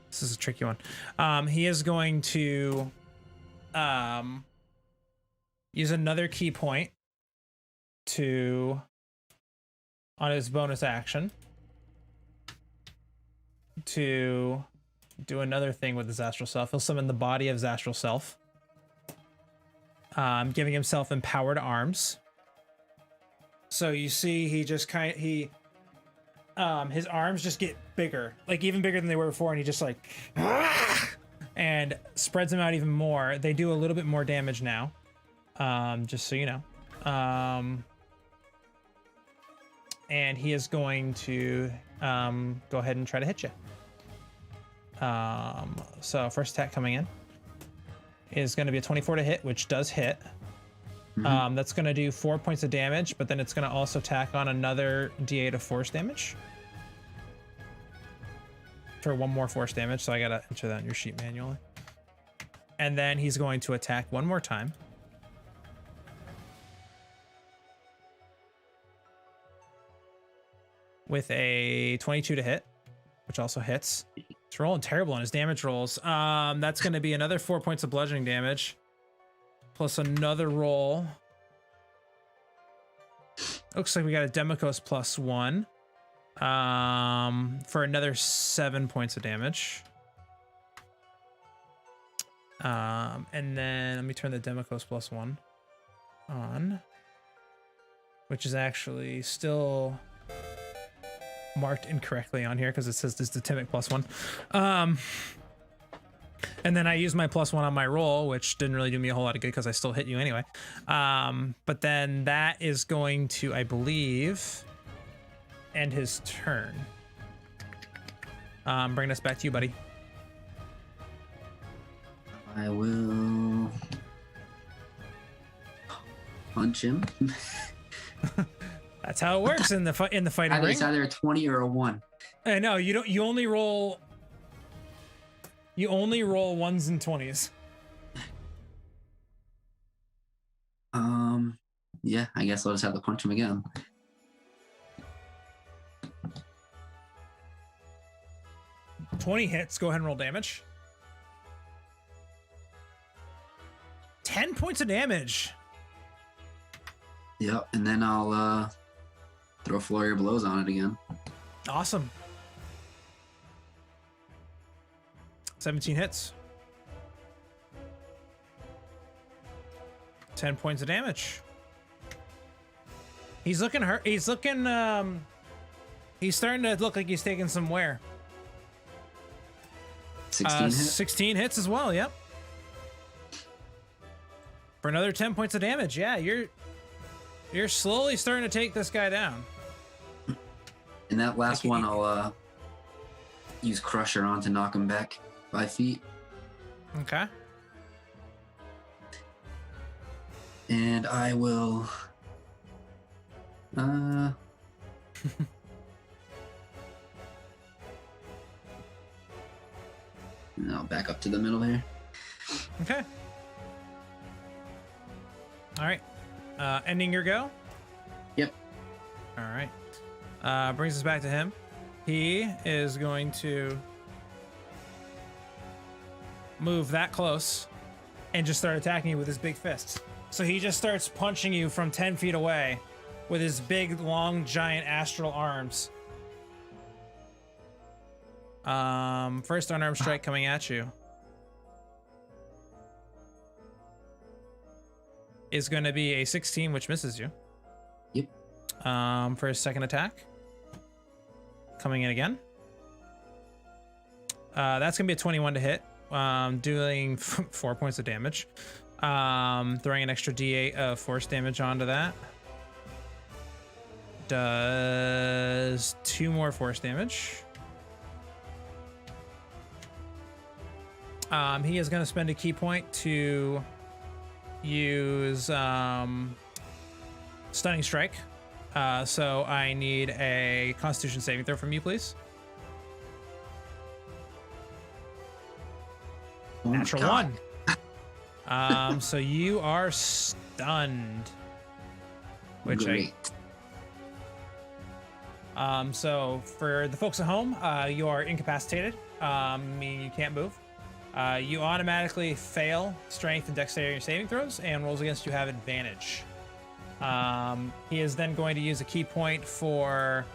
this is a tricky one. He is going to use another key point on his bonus action to do another thing with his astral self. He'll summon the body of his astral self, giving himself empowered arms. So you see, his arms just get bigger, like even bigger than they were before, and he just like and spreads them out even more. They do a little bit more damage now, just so you know. And he is going to go ahead and try to hit you. So first attack coming in is going to be a 24 to hit, which does hit. Mm-hmm. That's going to do 4 points of damage, but then it's going to also tack on another D8 of force damage for 1 more force damage. So I got to enter that on your sheet manually. And then he's going to attack one more time. With a 22 to hit, which also hits. It's rolling terrible on his damage rolls. That's going to be another 4 points of bludgeoning damage, plus another roll. Looks like we got a Demikos +1 for another 7 points of damage. And then let me turn the Demikos +1 on, which is actually still marked incorrectly on here because it says this is the Timic +1. And then I used my +1 on my roll, which didn't really do me a whole lot of good because I still hit you anyway. But then that is going to, I believe, end his turn. Bring us back to you, buddy. I will punch him. That's how it works in the fighting ring. It's either a 20 or a 1. I know you don't. You only roll 1s and 20s. I guess I'll just have to punch him again. $20 hits. Go ahead and roll damage. 10 points of damage. Yep, and then I'll throw flurry of blows on it again. Awesome. 17 hits. 10 points of damage. He's looking hurt. He's looking, he's starting to look like he's taking some wear. 16 hits? 16 hits as well, yep. For another 10 points of damage. Yeah, you're slowly starting to take this guy down. And that last one, I'll use Crusher on to knock him back 5 feet. Okay. And I will... No, back up to the middle there. Okay. All right. Ending your go? Yep. All right. Brings us back to him. He is going to move that close and just start attacking you with his big fists. So he just starts punching you from 10 feet away with his big, long, giant astral arms. First unarmed strike coming at you is going to be a 16, which misses you. Yep. For his second attack, coming in again. That's going to be a 21 to hit, doing 4 points of damage. Throwing an extra D8 of force damage onto that. Does 2 more force damage. He is going to spend a key point to use Stunning Strike. So I need a Constitution saving throw from you, please. Oh my Natural God. 1. So you are stunned. Which Great. so for the folks at home, you are incapacitated, meaning you can't move. You automatically fail strength and dexterity saving throws, and rolls against you have advantage. He is then going to use a key point for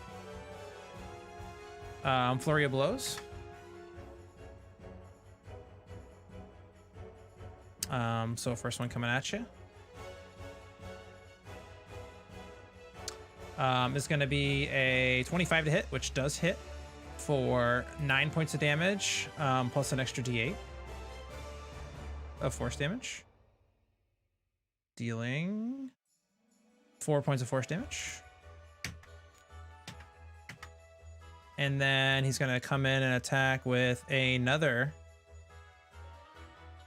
Flurry of Blows. So first one coming at you. Is going to be a 25 to hit, which does hit for 9 points of damage, plus an extra D8 of force damage, dealing 4 points of force damage. And then he's going to come in and attack with another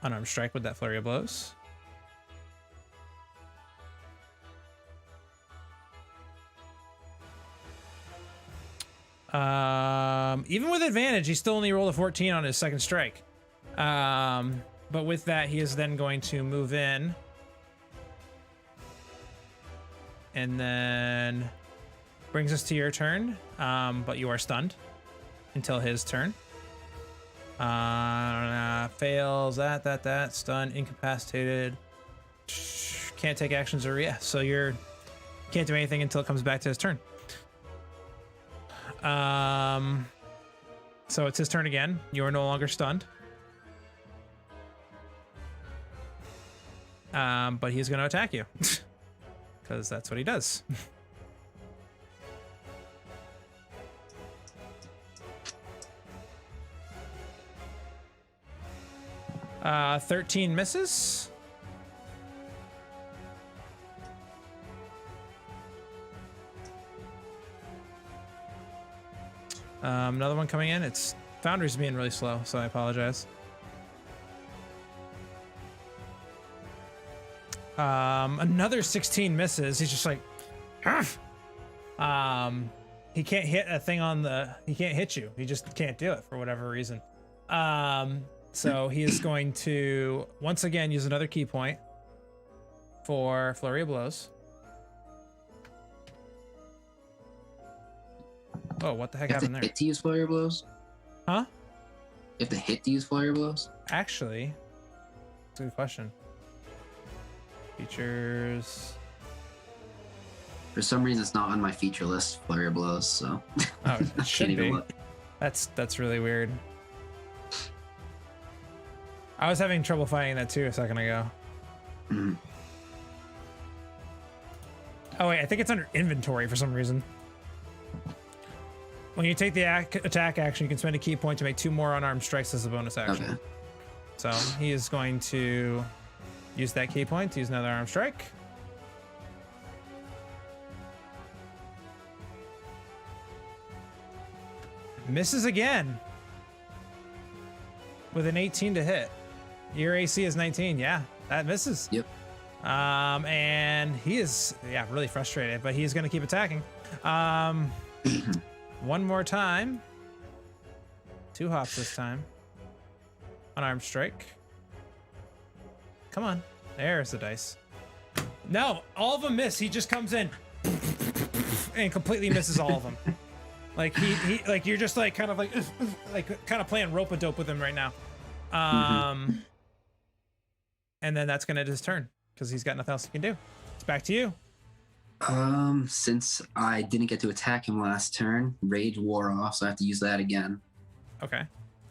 unarmed strike with that flurry of blows. Even with advantage, he still only rolled a 14 on his second strike. But with that, he is then going to move in. And then brings us to your turn. But you are stunned until his turn. Fails that, stunned, incapacitated. Can't take actions or so you're can't do anything until it comes back to his turn. So it's his turn again. You are no longer stunned. But he's going to attack you because that's what he does. 13 misses. Another one coming in. It's Foundry's being really slow, so I apologize. Another 16 misses. He's just like, he can't hit a thing on the. He can't hit you. He just can't do it for whatever reason. So he is going to once again use another key point for Flurry of Blows. Whoa, what the heck You have happened to there? hit to use flurry of blows? Huh? You have to hit to use flurry of blows? Actually, that's a good question. Features. For some reason, it's not on my feature list, flurry of blows, so Oh, I it can't should even be. look. That's really weird. I was having trouble finding that too a second ago. Mhm. Oh wait, I think it's under inventory for some reason. When you take the attack action, you can spend a key point to make 2 more unarmed strikes as a bonus action. Okay. So he is going to use that key point to use another armed strike. Misses again with an 18 to hit. Your AC is 19. Yeah, that misses. Yep. And he is, really frustrated, but he's going to keep attacking. One more time. 2 hops this time. Unarmed strike. Come on. There's the dice. No, all of them miss. He just comes in and completely misses all of them. Like he like you're just like kind of like kind of playing rope-a-dope with him right now. And then that's gonna end his turn because he's got nothing else he can do. It's back to you. Since I didn't get to attack him last turn, rage wore off, so I have to use that again. Okay.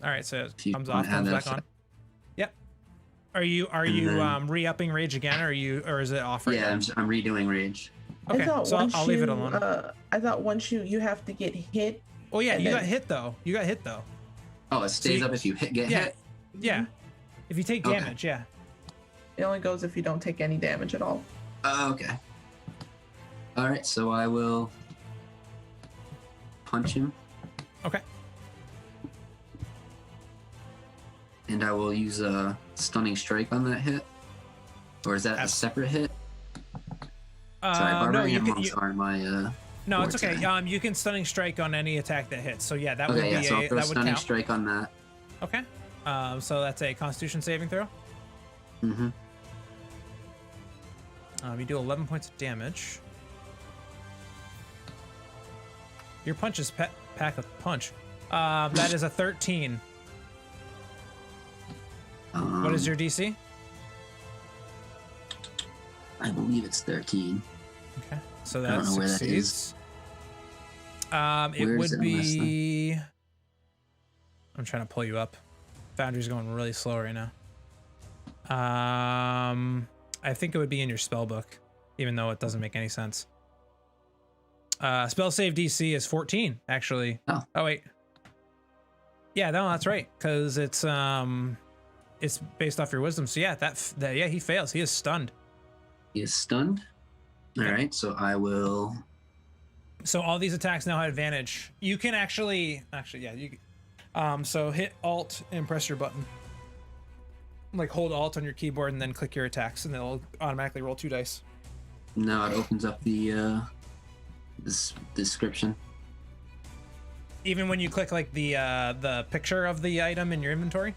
All right. So If you it comes wanna off, add comes that back on. Yep. Are you then- re-upping rage again, or is it off right Yeah, now? I'm redoing rage. Okay. I thought So once I'll leave it alone. I thought once you have to get hit. Oh yeah, and you then- got hit though. You got hit though. Oh, it stays you- up if you get Yeah. hit? Yeah. If you take Okay. damage, yeah. It only goes if you don't take any damage at all. Okay. Alright, so I will punch him, Okay. and I will use a stunning strike on that hit. Or is that a Abs- separate hit? Sorry, No, barbarian you can. monks aren't my No, it's forte. okay. You can stunning strike on any attack that hits. So yeah, that would Okay, yeah, be so I'll throw that would stunning count. strike on that. Okay. So that's a Constitution saving throw. Mm-hmm. You do 11 points of damage. Your punch is packed with punch. That is a 13. What is your DC? I believe it's 13. Okay, so I that don't know where that succeeds. It Where is would it on this thing? be. I'm trying to pull you up. Foundry's going really slow right now. I think it would be in your spell book, even though it doesn't make any sense. Spell save DC is 14, actually. Oh. Wait. Yeah, no, that's right, because it's based off your wisdom. So yeah, yeah, he fails. He is stunned. He is stunned. Alright, so I will. So all these attacks now have advantage. You can actually yeah, you. So hit Alt and press your button. Like hold Alt on your keyboard and then click your attacks, and it'll automatically roll 2 dice. Now it opens up the this description. Even when you click like the picture of the item in your inventory.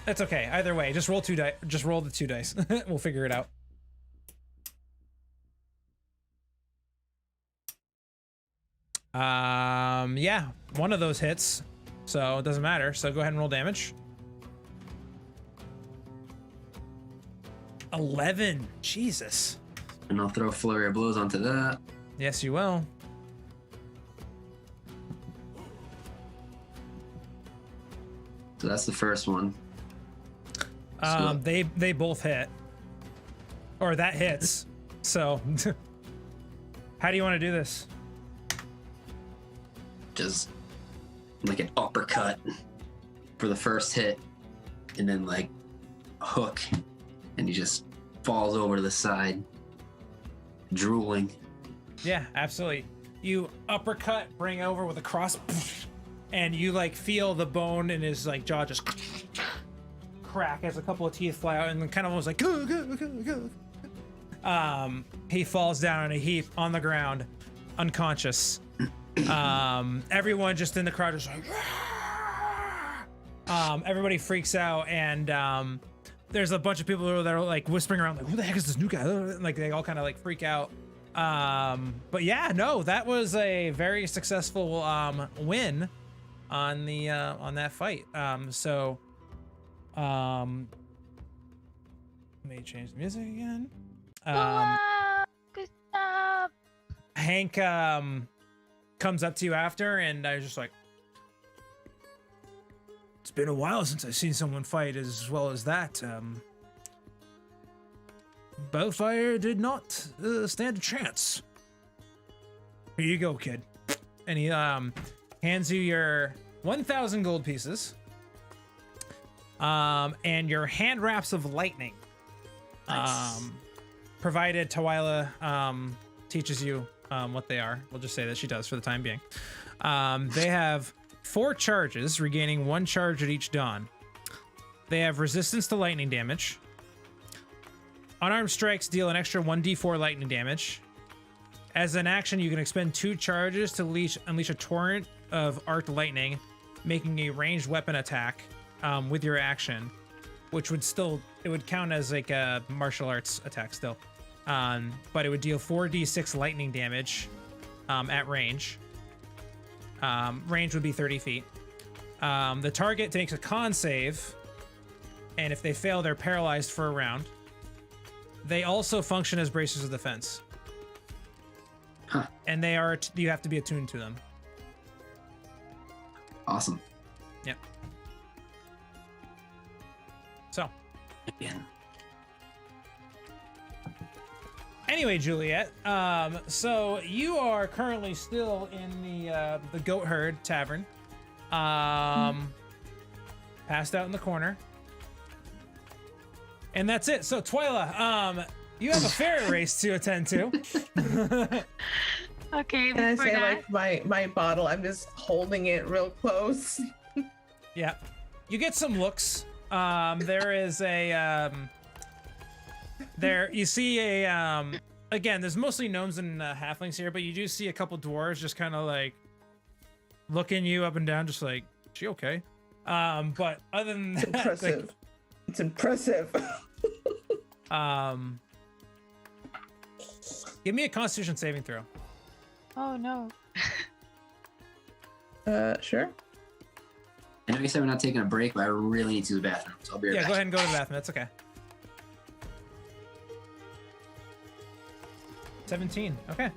That's okay. Either way, just roll 2 dice. Just roll the 2 dice. We'll figure it out. Yeah, one of those hits, so it doesn't matter. So go ahead and roll damage. 11. Jesus. And I'll throw a flurry of blows onto that. Yes, you will. So that's the first one. They both hit, or that hits. So, how do you want to do this? Just like an uppercut for the first hit, and then like a hook, and he just falls over to the side, drooling. Yeah, absolutely. You uppercut, bring over with a cross, and you like feel the bone in his like jaw just crack as a couple of teeth fly out, and then kind of almost like he falls down in a heap on the ground, unconscious. Everyone just in the crowd is like, everybody freaks out, and there's a bunch of people that are like whispering around, like, who the heck is this new guy? Like they all kind of like freak out. But yeah, no, that was a very successful win on the on that fight. Let me change the music again. Good job. Hank comes up to you after, and I was just like, it's been a while since I've seen someone fight as well as that. Bowfire did not stand a chance. Here you go, kid. And he hands you your 1,000 gold pieces. And your hand wraps of lightning. Nice. Provided Twyla teaches you what they are. We'll just say that she does for the time being. They have 4 charges, regaining 1 charge at each dawn. They have resistance to lightning damage. Unarmed strikes deal an extra 1d4 lightning damage. As an action, you can expend 2 charges to unleash a torrent of arced lightning, making a ranged weapon attack with your action, which would it would count as like a martial arts attack still. But it would deal 4d6 lightning damage at range. Range would be 30 feet. The target takes a con save, and if they fail, they're paralyzed for a round. They also function as braces of defense. Huh. And you have to be attuned to them. Awesome. Yep. So. Again. Anyway, Juliet, so you are currently still in the Goat Herd Tavern, passed out in the corner, and that's it. So Twyla, you have a ferret race to attend to. Okay, Can I before say, that, like, my bottle, I'm just holding it real close. Yeah, you get some looks. There is a you see a again, there's mostly gnomes and halflings here, but you do see a couple dwarves just kind of like looking you up and down, just like, is she okay? But other than that, Impressive. like, It's impressive. give me a Constitution saving throw. oh no. Sure. I know you said we're not taking a break, but I really need to the bathroom, so I'll be right Yeah, back. go ahead and go to the bathroom. That's okay. 17. Okay.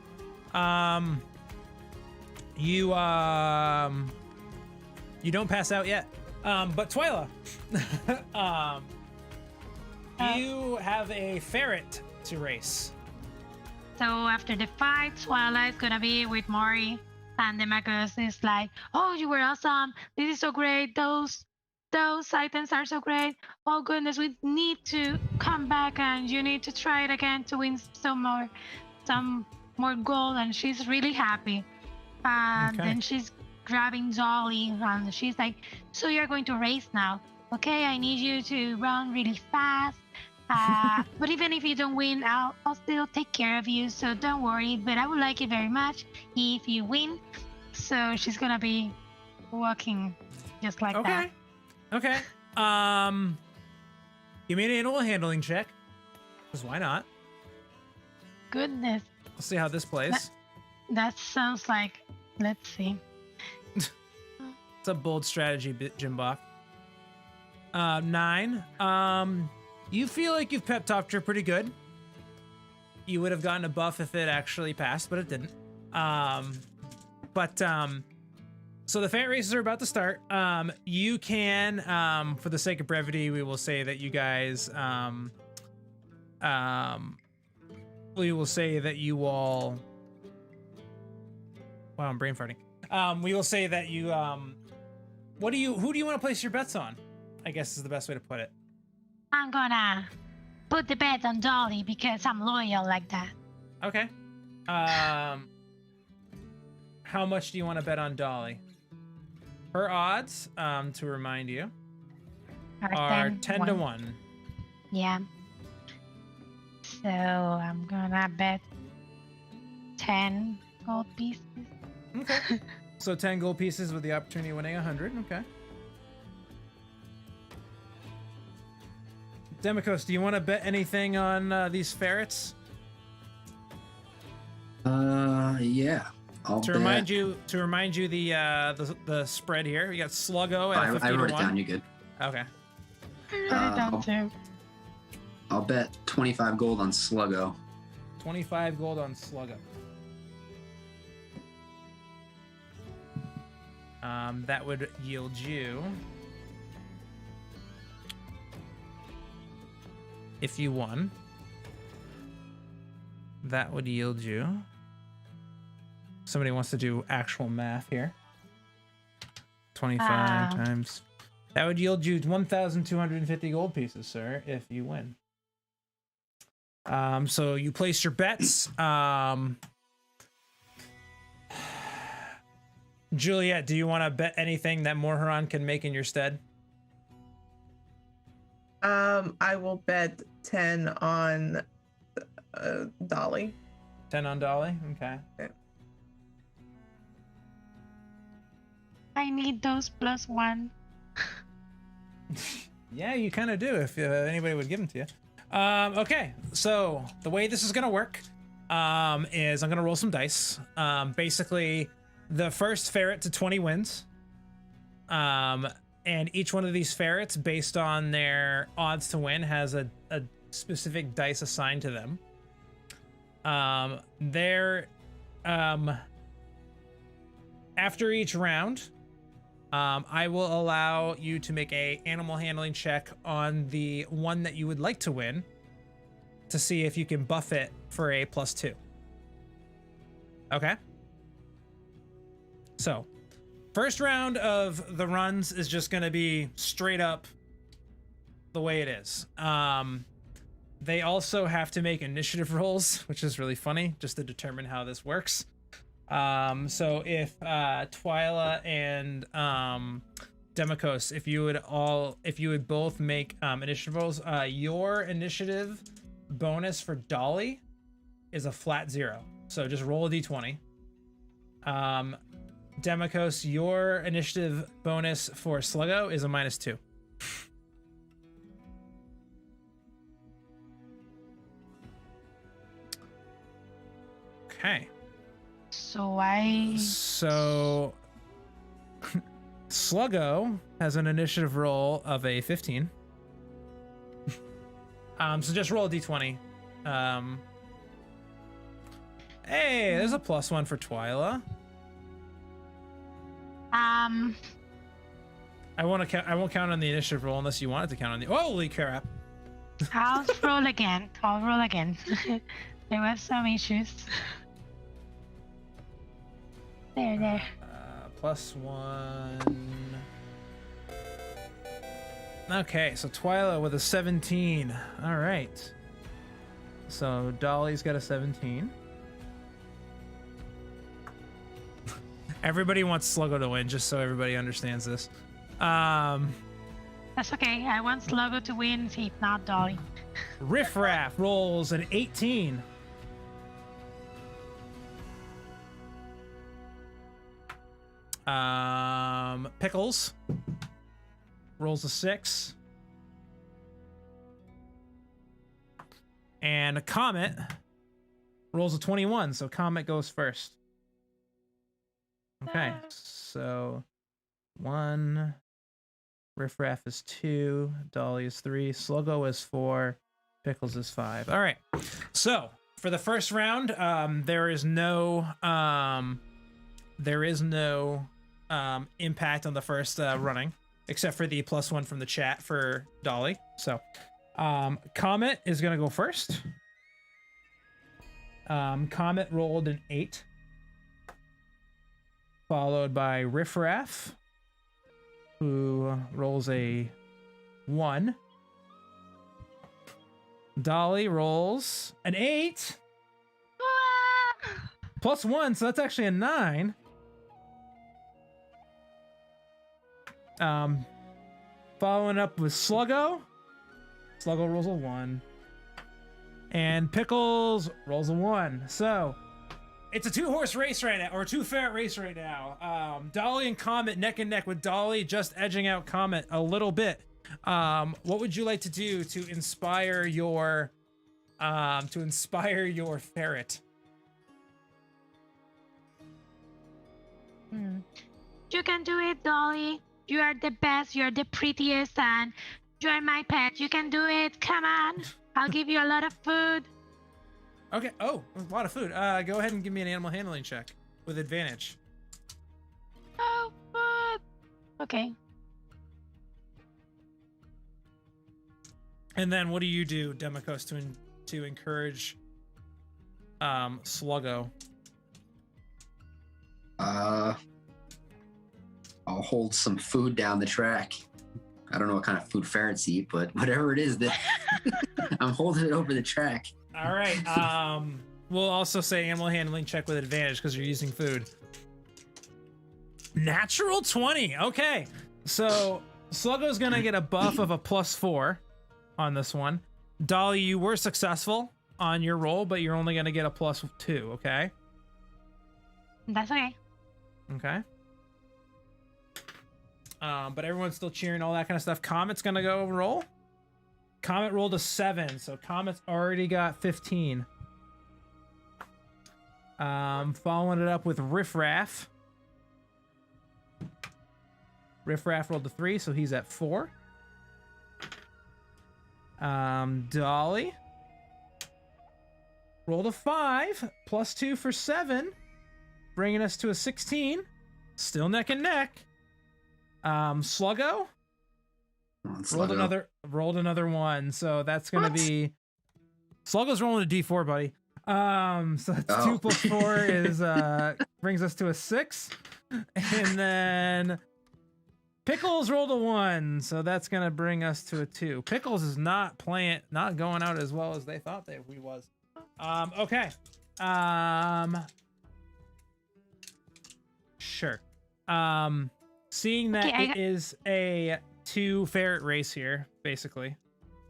You don't pass out yet. But Twyla, you have a ferret to race. So after the fight, Twilight is gonna be with Mori, and the Magus is like, "Oh, you were awesome! This is so great! Those items are so great! Oh goodness, we need to come back, and you need to try it again to win some more gold." And she's really happy. And Okay. then she's grabbing Dolly, and she's like, "So you're going to race now? Okay, I need you to run really fast. But even if you don't win, I'll still take care of you, so don't worry. But I would like it very much if you win." So she's gonna be walking just like that. Okay. Give me an animal handling check. Because why not? Goodness, We'll see how this plays. that sounds like. Let's see. It's a bold strategy, Jimbok. 9. You feel like you've pep talked her pretty good. You would have gotten a buff if it actually passed, but it didn't. So the ferret races are about to start. You can, for the sake of brevity, we will say that you guys, we will say that you all. Wow, I'm brain farting. We will say that you, who do you want to place your bets on? I guess is the best way to put it. I'm gonna put the bet on Dolly because I'm loyal like that. Okay. How much do you want to bet on Dolly? Her odds, to remind you, are 10 to 1. Yeah. So I'm gonna bet 10 gold pieces. Okay. So 10 gold pieces with the opportunity of winning 100. Okay. Demikos, do you want to bet anything on these ferrets? Yeah. I'll To bet. remind you, the spread here. We got Sluggo at 50 I to wrote it 1. down. You're good. Okay. I wrote it down too. I'll bet 25 gold on Sluggo. 25 gold on Sluggo. That would yield you, if you won, that would yield you. Somebody wants to do actual math here. 25 times. That would yield you 1,250 gold pieces, sir, if you win. So you place your bets. Juliet, do you want to bet anything that Morharon can make in your stead? I will bet 10 on Dolly. 10 on Dolly? Okay. I need those +1. Yeah, you kind of do if anybody would give them to you. Okay, so the way this is going to work is I'm going to roll some dice. Basically, the first ferret to 20 wins. And each one of these ferrets, based on their odds to win, has a specific dice assigned to them. After each round, I will allow you to make a animal handling check on the one that you would like to win to see if you can buff it for a +2. Okay? So, first round of the runs is just going to be straight up the way it is. They also have to make initiative rolls, which is really funny, just to determine how this works. So if Twyla and Demikos, if you would both make initiative rolls, your initiative bonus for Dolly is a flat 0. So just roll a d20. Demikos, your initiative bonus for Sluggo is a -2. Okay. So Sluggo has an initiative roll of a 15. So just roll a d20. Hey, there's a +1 for Twyla. I won't count on the initiative roll unless you want it to count on the. Holy crap! I'll roll again. There were some issues. There. +1. Okay, so Twyla with a 17. All right. So Dolly's got a 17. Everybody wants Sluggo to win, just so everybody understands this. That's okay. I want Sluggo to win, if not Dolly. Riff Raff rolls an 18. Pickles rolls a 6. And a Comet rolls a 21, so Comet goes first. Okay, so 1, Riff Raff is 2, Dolly is 3, Sluggo is 4, Pickles is 5. All right, so for the first round, there is no impact on the first running, except for the +1 from the chat for Dolly. So Comet is gonna go first. Comet rolled an 8. Followed by Riff Raff, who rolls a 1. Dolly rolls an 8. +1, so that's actually a 9. Following up with Sluggo. Sluggo rolls a 1. And Pickles rolls a 1. So it's a 2-horse race right now, or a 2-ferret race right now. Dolly and Comet neck and neck, with Dolly just edging out Comet a little bit. What would you like to do to inspire your ferret? You can do it, Dolly. You are the best. You're the prettiest, and you're my pet. You can do it. Come on. I'll give you a lot of food. Okay. Oh, a lot of food. Go ahead and give me an animal handling check with advantage. Oh, food. Okay. And then what do you do, Demikos, to encourage Sluggo? I'll hold some food down the track. I don't know what kind of food ferrets eat, but whatever it is, that I'm holding it over the track. All right. We'll also say animal handling check with advantage because you're using food. Natural 20. Okay. So Sluggo's going to get a buff of a +4 on this one. Dolly, you were successful on your roll, but you're only going to get a +2. Okay. That's okay. Okay. But everyone's still cheering, all that kind of stuff. Comet's gonna go roll. Comet rolled a 7, so Comet's already got 15. Following it up with Riffraff. Riffraff rolled a 3, so he's at 4. Dolly rolled a 5, +2 for 7, bringing us to a 16. Still neck and neck. Sluggo rolled another 1, so that's gonna be Sluggo's rolling a D4, buddy. So that's 2 + 4 is brings us to a 6, and then Pickles rolled a 1, so that's gonna bring us to a 2. Pickles is not going out as well as they thought he was. Okay. Sure. Seeing that it is a 2 ferret race here, basically.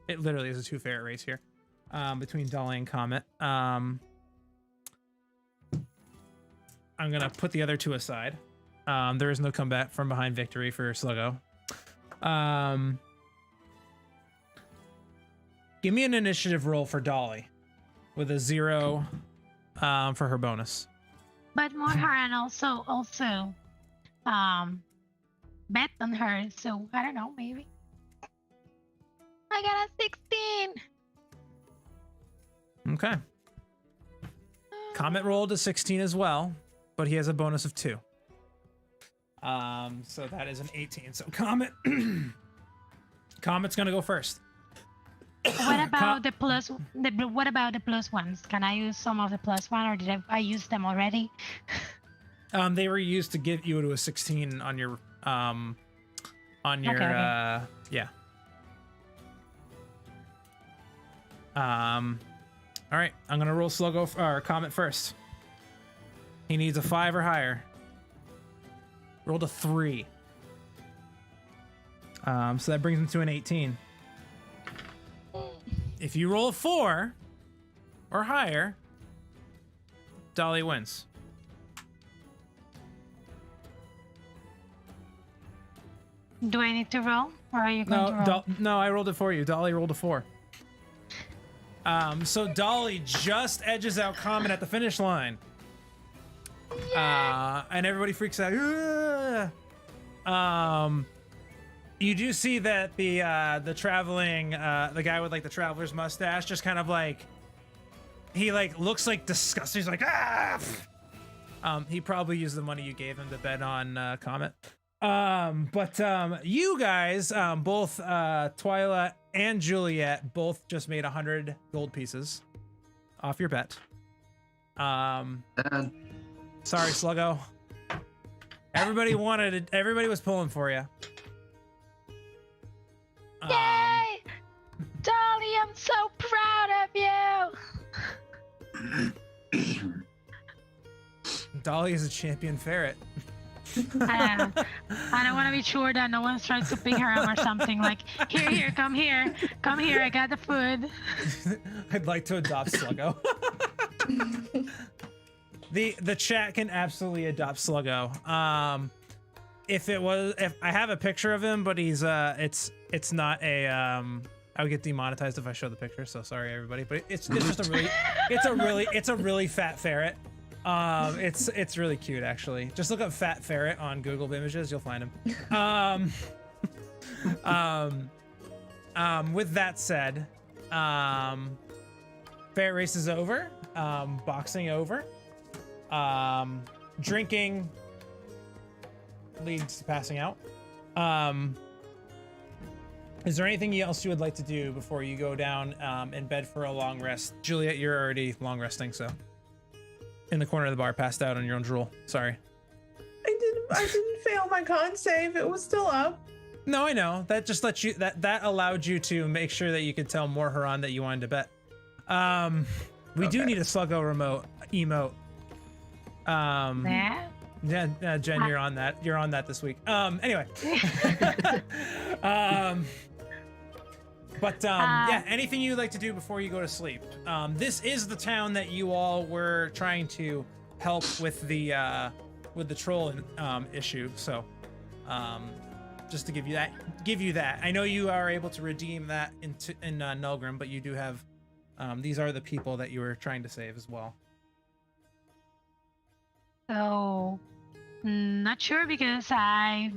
It literally is a 2 ferret race here. Between Dolly and Comet. I'm gonna put the other 2 aside. There is no comeback from behind victory for Sluggo. Give me an initiative roll for Dolly with a 0 for her bonus. But Moharan also bet on her, so I don't know, maybe. I got a 16. Okay. Comet rolled a 16 as well, but he has a bonus of 2. So that is an 18. So Comet's gonna go first. What about the plus ones? Can I use some of the +1, or did I use them already? They were used to get you to a 16 on your Okay. yeah. All right, I'm gonna roll Sluggo or Comet first. He needs a 5 or higher. Rolled a 3. So that brings him to an 18. If you roll a 4 or higher, Dolly wins. Do I need to roll, or are you going to roll? No, I rolled it for you. Dolly rolled a 4. So Dolly just edges out Comet at the finish line. And everybody freaks out. You do see that the traveling the guy with like the traveler's mustache just kind of like he like looks like disgusted. He's like he probably used the money you gave him to bet on Comet. But you guys, both Twyla and Juliet, both just made 100 gold pieces off your bet. Sorry, Sluggo. Everybody was pulling for you. Yay! Dolly, I'm so proud of you! Dolly is a champion ferret. I don't want to be sure that no one's trying to pick her up or something. Like, here, come here, I got the food. I'd like to adopt Sluggo. The chat can absolutely adopt Sluggo. if I have a picture of him, but he's it's not a I would get demonetized if I show the picture, so sorry everybody. But it's just a really fat ferret. It's really cute actually. Just look up fat ferret on Google Images, you'll find him. With that said, ferret race is over. Boxing over. Drinking leads to passing out. Is there anything else you would like to do before you go down in bed for a long rest? Juliet, you're already long resting, so in the corner of the bar, passed out on your own drool. Sorry. I didn't fail my con save. It was still up. No, I know. That just let you that allowed you to make sure that you could tell more Haran that you wanted to bet. We do need a Sluggo remote emote. Yeah, Jen, you're on that. You're on that this week. Anyway. Yeah, anything you'd like to do before you go to sleep? This is the town that you all were trying to help with the troll issue. So, just to give you that. I know you are able to redeem that in Nulgrim, but you do have. These are the people that you were trying to save as well. So, not sure because I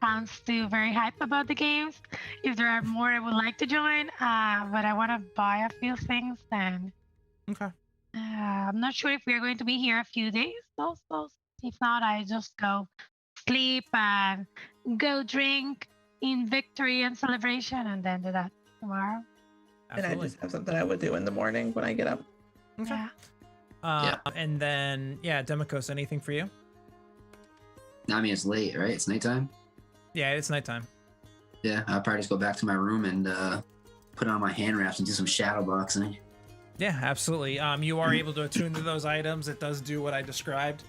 found still very hype about the games. If there are more I would like to join, but I want to buy a few things then. Okay. I'm not sure if we are going to be here a few days. So if not, I just go sleep and go drink in victory and celebration and then do that tomorrow. Absolutely. And I just have something I would do in the morning when I get up. Okay. Yeah. And then, Demikos, anything for you? I mean, it's late, right? It's nighttime. Yeah, it's nighttime. Yeah, I'll probably just go back to my room and put on my hand wraps and do some shadow boxing. Yeah, absolutely. You are able to attune to those items. It does do what I described.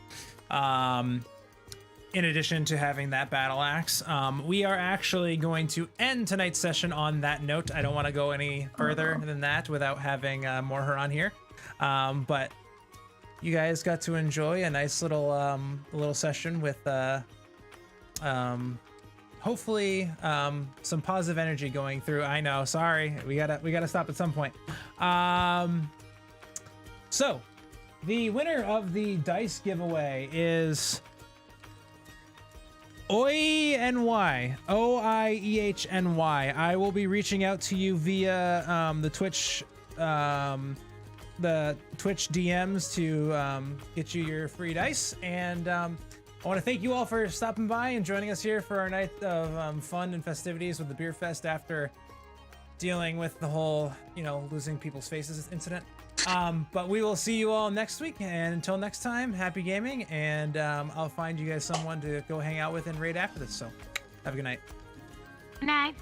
In addition to having that battle axe, we are actually going to end tonight's session on that note. I don't want to go any further than that without having more Haran here. But you guys got to enjoy a nice little session with hopefully some positive energy going through. I know, sorry, we gotta stop at some point. So the winner of the dice giveaway is Oihny. I will be reaching out to you via the Twitch DMs to get you your free dice. And I want to thank you all for stopping by and joining us here for our night of fun and festivities with the Beer Fest after dealing with the whole, losing people's faces incident. But we will see you all next week, and until next time, happy gaming, and I'll find you guys someone to go hang out with and raid after this. So have a good night. Good night.